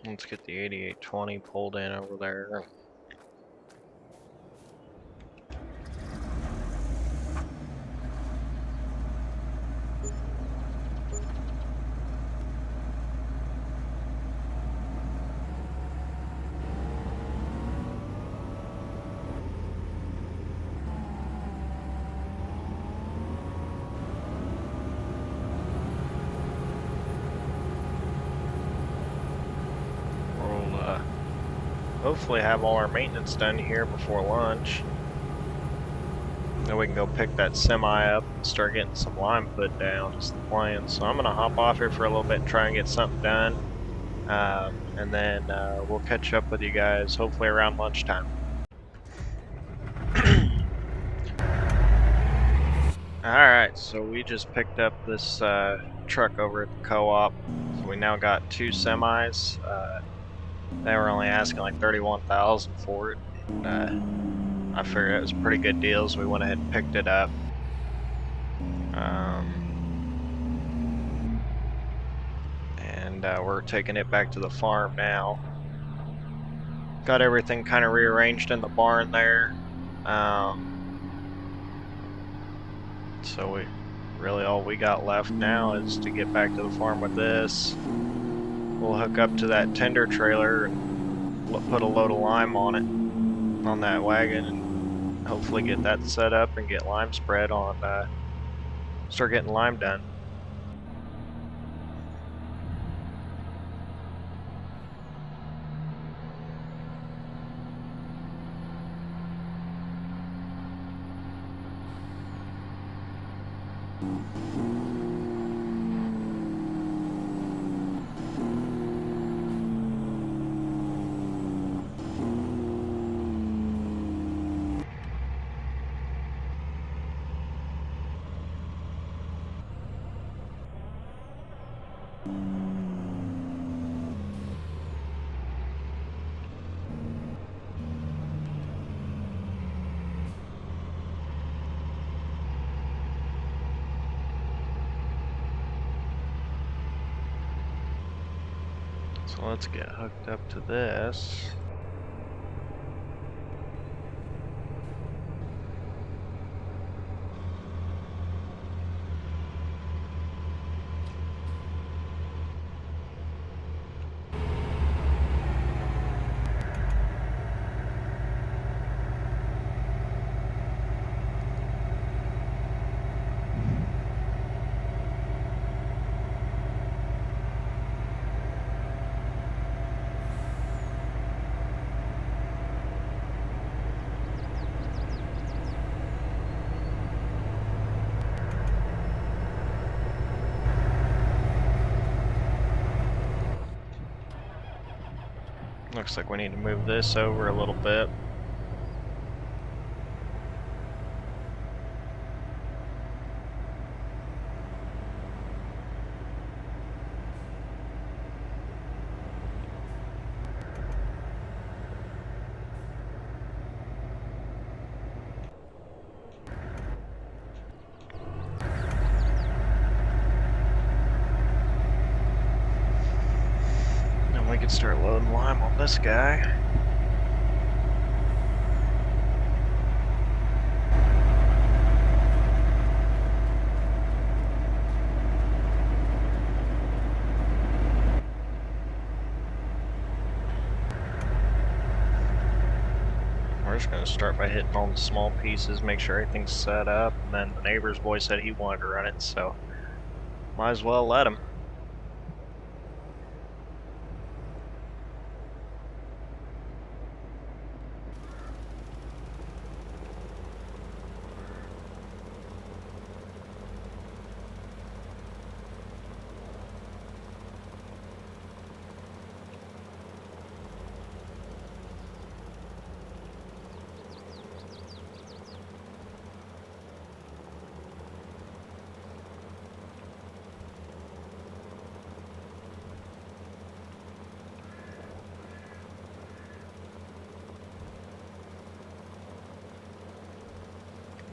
let's get the 8820 pulled in over there. hopefully have all our maintenance done here before lunch. Then we can go pick that semi up and start getting some lime put down is the plan. So I'm going to hop off here for a little bit and try and get something done. And then we'll catch up with you guys hopefully around lunchtime. Alright, so we just picked up this truck over at the co-op. So we now got 2 semis. They were only asking like $31,000 for it. I figured it was pretty good deals. We went ahead and picked it up. And we're taking it back to the farm now. Got everything kind of rearranged in the barn there. So really all we got left now is to get back to the farm with this. We'll hook up to that tender trailer and put a load of lime on it, on that wagon, and hopefully get that set up and get lime spread on, start getting lime done. So let's get hooked up to this. Looks like we need to move this over a little bit. And we can start loading lime on this guy. We're just going to start by hitting all the small pieces, make sure everything's set up, and then the neighbor's boy said he wanted to run it, so might as well let him.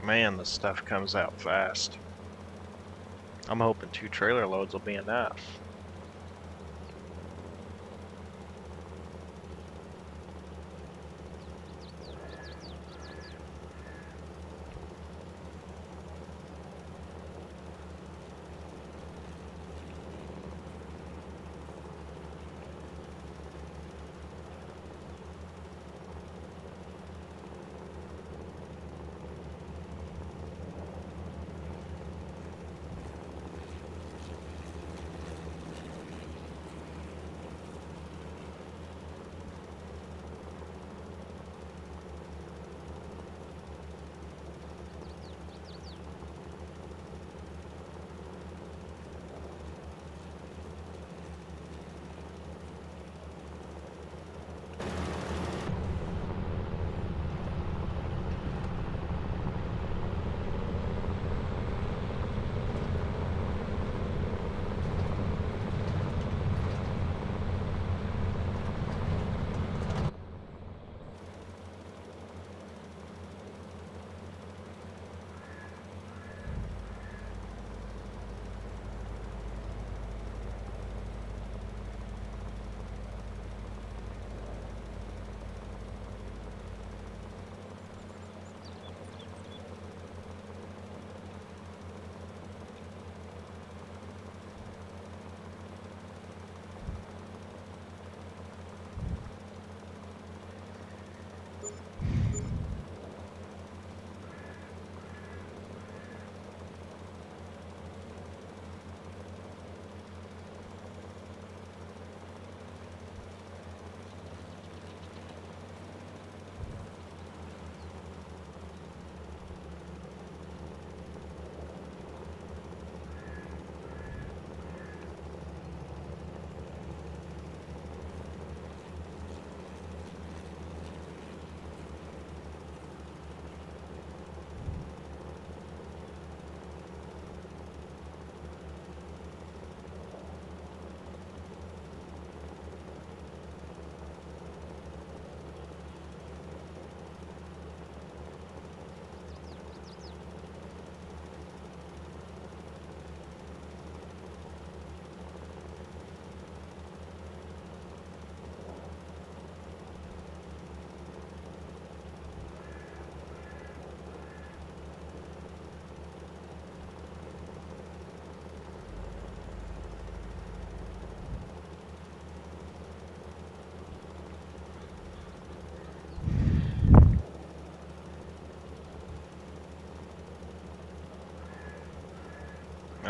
Man, this stuff comes out fast. I'm hoping 2 trailer loads will be enough.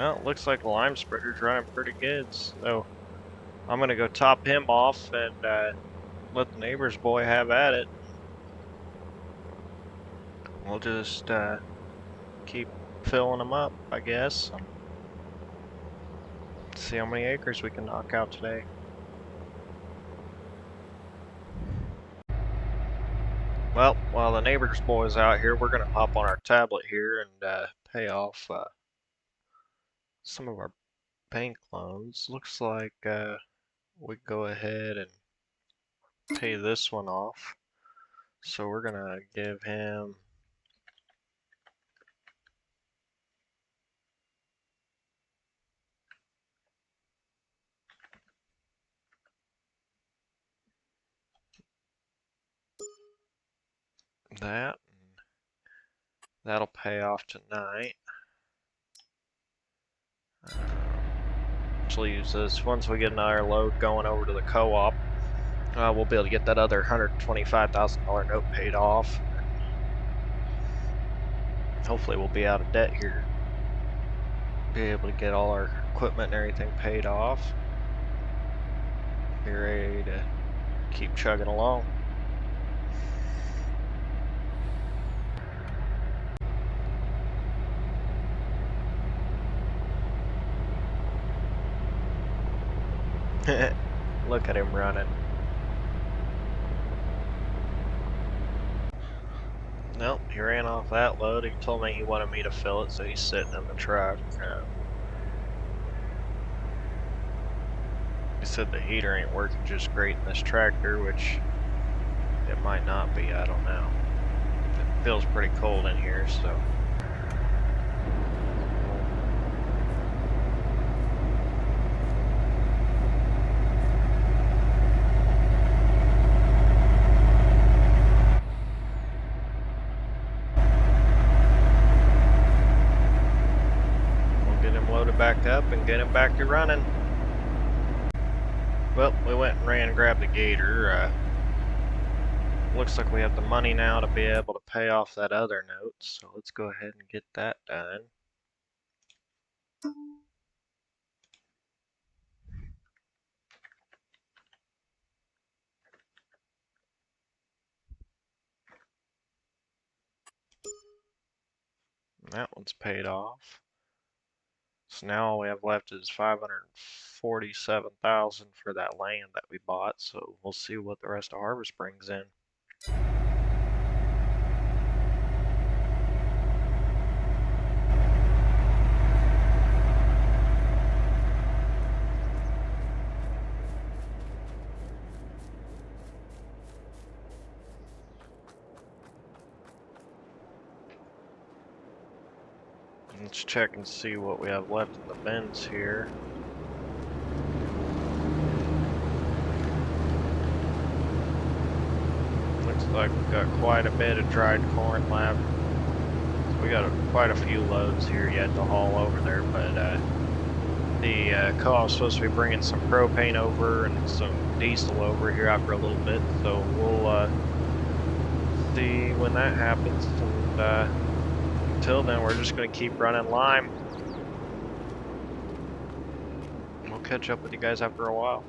Well, it looks like the lime spreader's running pretty good, so I'm gonna go top him off and let the neighbor's boy have at it. We'll just keep filling them up, I guess, and see how many acres we can knock out today. Well, while the neighbor's boy's out here, we're gonna hop on our tablet here and pay off some of our bank loans. Looks like we go ahead and pay this one off. So we're gonna give him that. That'll pay off tonight. Actually use this once we get another load going over to the co-op. We'll be able to get that other $125,000 note paid off. Hopefully we'll be out of debt here. Be able to get all our equipment and everything paid off. Be ready to keep chugging along. Look at him running. Nope, he ran off that load. He told me he wanted me to fill it, so he's sitting in the truck. He said the heater ain't working just great in this tractor, which it might not be, I don't know. It feels pretty cold in here, so. Back up and get him back to running. Well, we went and ran and grabbed the gator. Looks like we have the money now to be able to pay off that other note, so let's go ahead and get that done. That one's paid off. So now all we have left is $547,000 for that land that we bought, so we'll see what the rest of harvest brings in. Let's check and see what we have left in the bins here. Looks like we've got quite a bit of dried corn left. So we got quite a few loads here yet to haul over there, but the co-op's supposed to be bringing some propane over and some diesel over here after a little bit, so we'll see when that happens. And until then, we're just going to keep running lime. We'll catch up with you guys after a while.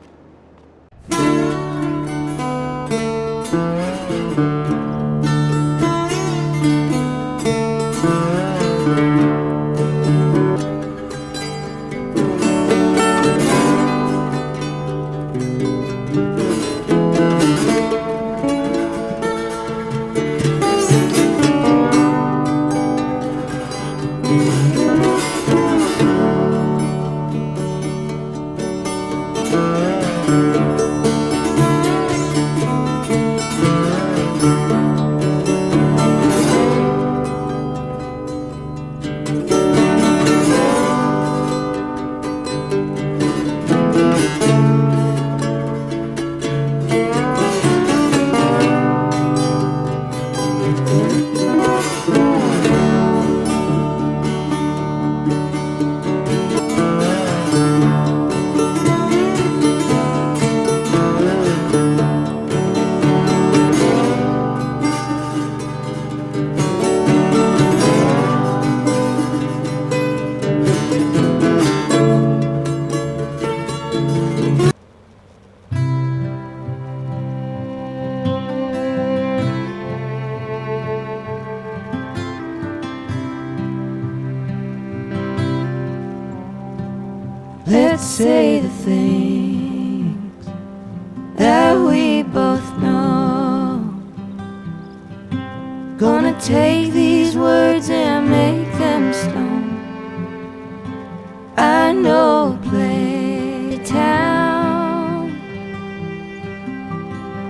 Let's say the things that we both know. Gonna take these words and make them stone. I know a place, a town,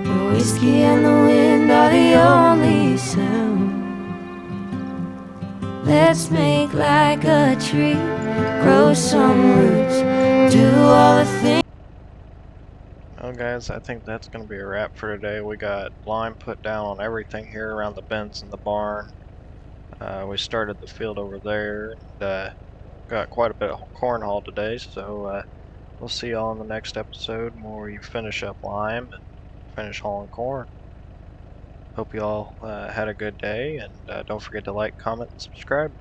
where whiskey and the wind are the only sound. Let's make like a tree, grow some roots, do all the things. Well guys, I think that's going to be a wrap for today. We got lime put down on everything here around the bends in the barn. We started the field over there and got quite a bit of corn hauled today, so we'll see y'all in the next episode where we finish up lime and finish hauling corn. Hope y'all had a good day, and don't forget to like, comment, and subscribe.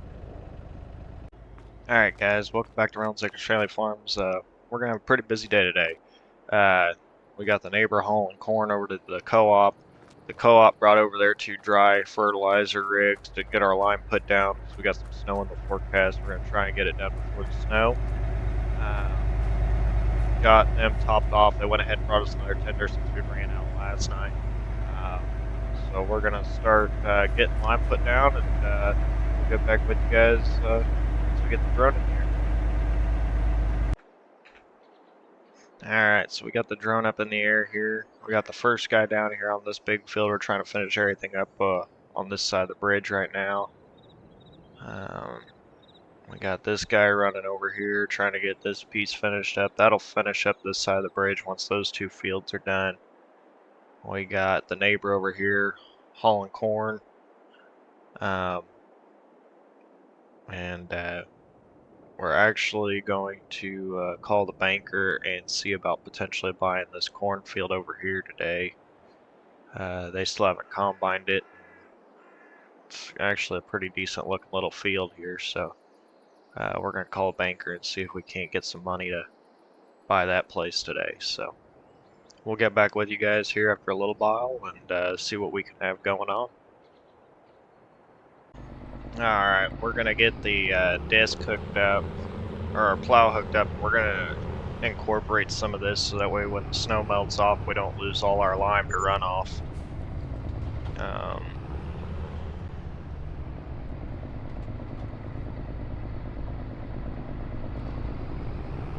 Alright guys, welcome back to Reynolds Acres Family Farms. We're going to have a pretty busy day today. We got the neighbor hauling corn over to the co-op. The co-op brought over their 2 dry fertilizer rigs to get our lime put down because we got some snow in the forecast. We're going to try and get it done before the snow. Got them topped off. They went ahead and brought us another tender since we ran out last night. So we're going to start getting lime put down, and we'll get back with you guys once we get the drone in here. Alright, so we got the drone up in the air here. We got the first guy down here on this big field. We're trying to finish everything up on this side of the bridge right now. We got this guy running over here trying to get this piece finished up. That'll finish up this side of the bridge once those 2 fields are done. We got the neighbor over here hauling corn. And we're actually going to call the banker and see about potentially buying this cornfield over here today. They still haven't combined it. It's actually a pretty decent looking little field here, so we're going to call a banker and see if we can't get some money to buy that place today. So we'll get back with you guys here after a little while and see what we can have going on. Alright, we're going to get the disc hooked up, or our plow hooked up, and we're going to incorporate some of this so that way when the snow melts off we don't lose all our lime to runoff.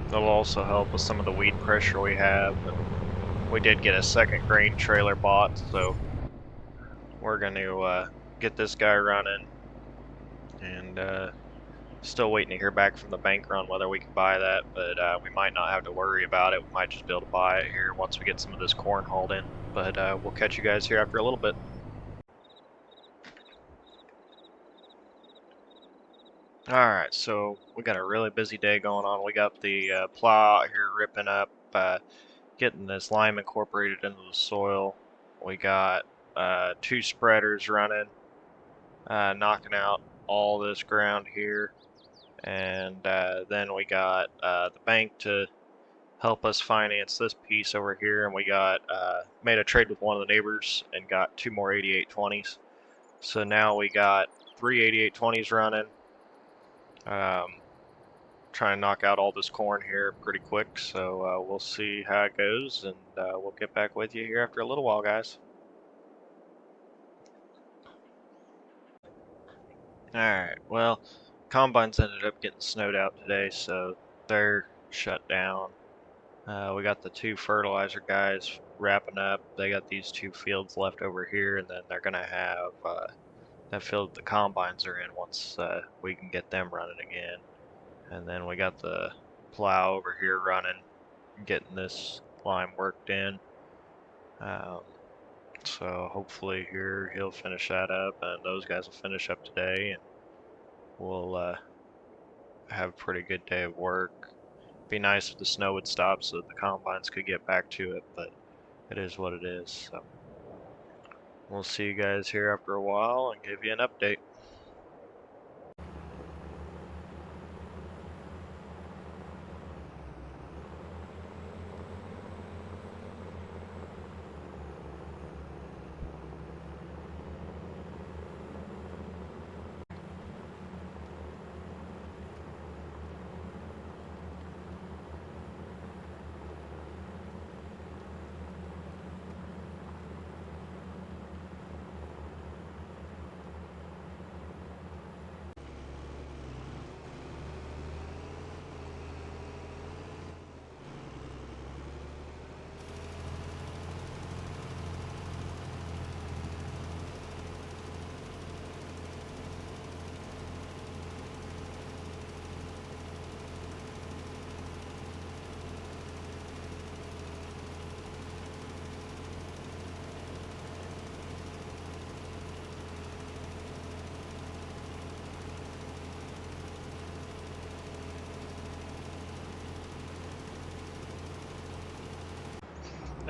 That'll also help with some of the weed pressure we have. And we did get a second grain trailer bought, so we're going to get this guy running, and still waiting to hear back from the banker on whether we can buy that, but we might not have to worry about it. We might just be able to buy it here once we get some of this corn hauled in, but we'll catch you guys here after a little bit. Alright, so we got a really busy day going on. We got the plow out here ripping up, getting this lime incorporated into the soil. We got 2 spreaders running, knocking out all this ground here, and then we got the bank to help us finance this piece over here, and we got made a trade with one of the neighbors and got 2 more 8820s. So now we got 3 8820s running. Try and knock out all this corn here pretty quick, so we'll see how it goes, and we'll get back with you here after a little while, guys. Alright, well, combines ended up getting snowed out today, so they're shut down. We got the 2 fertilizer guys wrapping up. They got these 2 fields left over here, and then they're going to have that field the combines are in once we can get them running again. And then we got the plow over here running, getting this lime worked in. So hopefully here he'll finish that up, and those guys will finish up today, and we'll have a pretty good day of work. Be nice if the snow would stop so that the combines could get back to it, but it is what it is. So we'll see you guys here after a while and give you an update.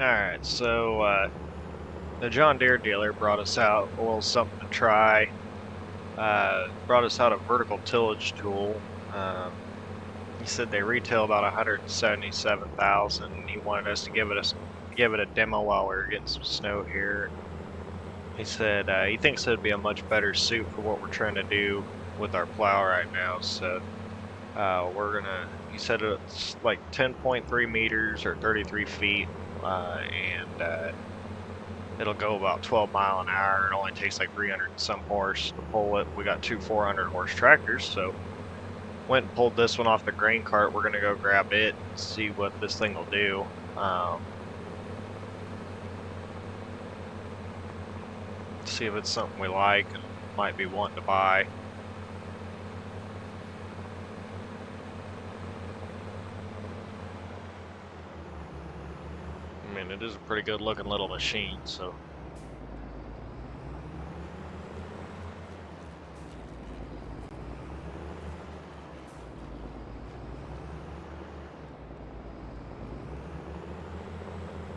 Alright, so the John Deere dealer brought us out a little something to try. Brought us out a vertical tillage tool. He said they retail about 177,000. He wanted us to give it a demo while we were getting some snow here. He said he thinks it'd be a much better suit for what we're trying to do with our plow right now. So he said it's like 10.3 meters or 33 feet, and it'll go about 12 mile an hour. It only takes like 300 and some horse to pull it. We got two 400 horse tractors, so went and pulled this one off the grain cart. We're gonna go grab it and see what this thing will do. See if it's something we like and might be wanting to buy. I mean, it is a pretty good looking little machine, so.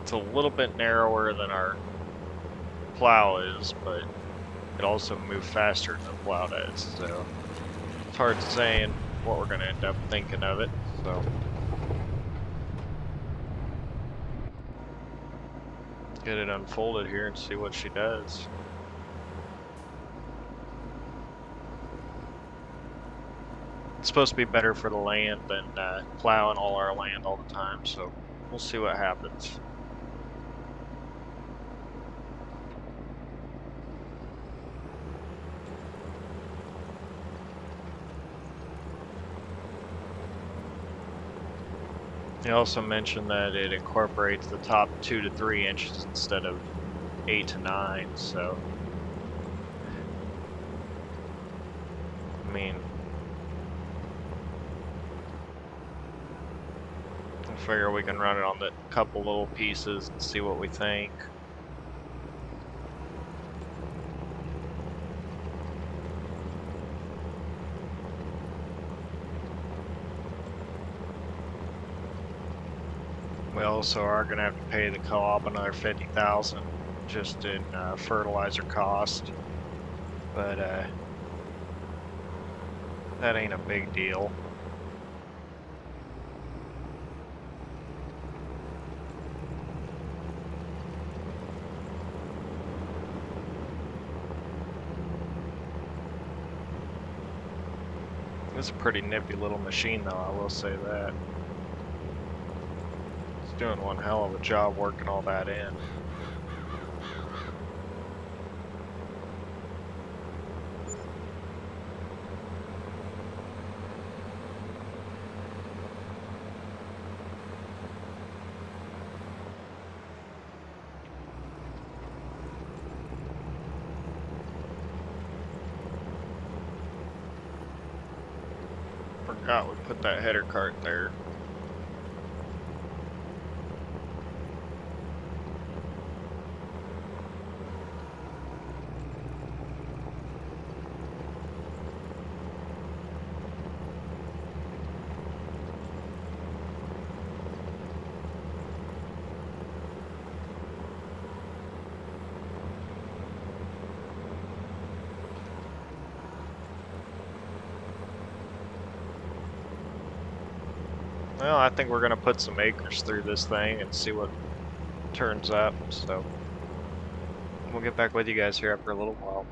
It's a little bit narrower than our plow is, but it also moves faster than the plow does, so it's hard saying what we're going to end up thinking of it. So get it unfolded here and see what she does. It's supposed to be better for the land than plowing all our land all the time, so we'll see what happens. He also mentioned that it incorporates the top 2 to 3 inches instead of 8 to 9, so I mean, I figure we can run it on the couple little pieces and see what we think. We also are going to have to pay the co-op another $50,000 just in fertilizer cost, but that ain't a big deal. It's a pretty nippy little machine, though, I will say that. Doing one hell of a job working all that in. Forgot we put that header cart there. Well, I think we're going to put some acres through this thing and see what turns up, so we'll get back with you guys here after a little while.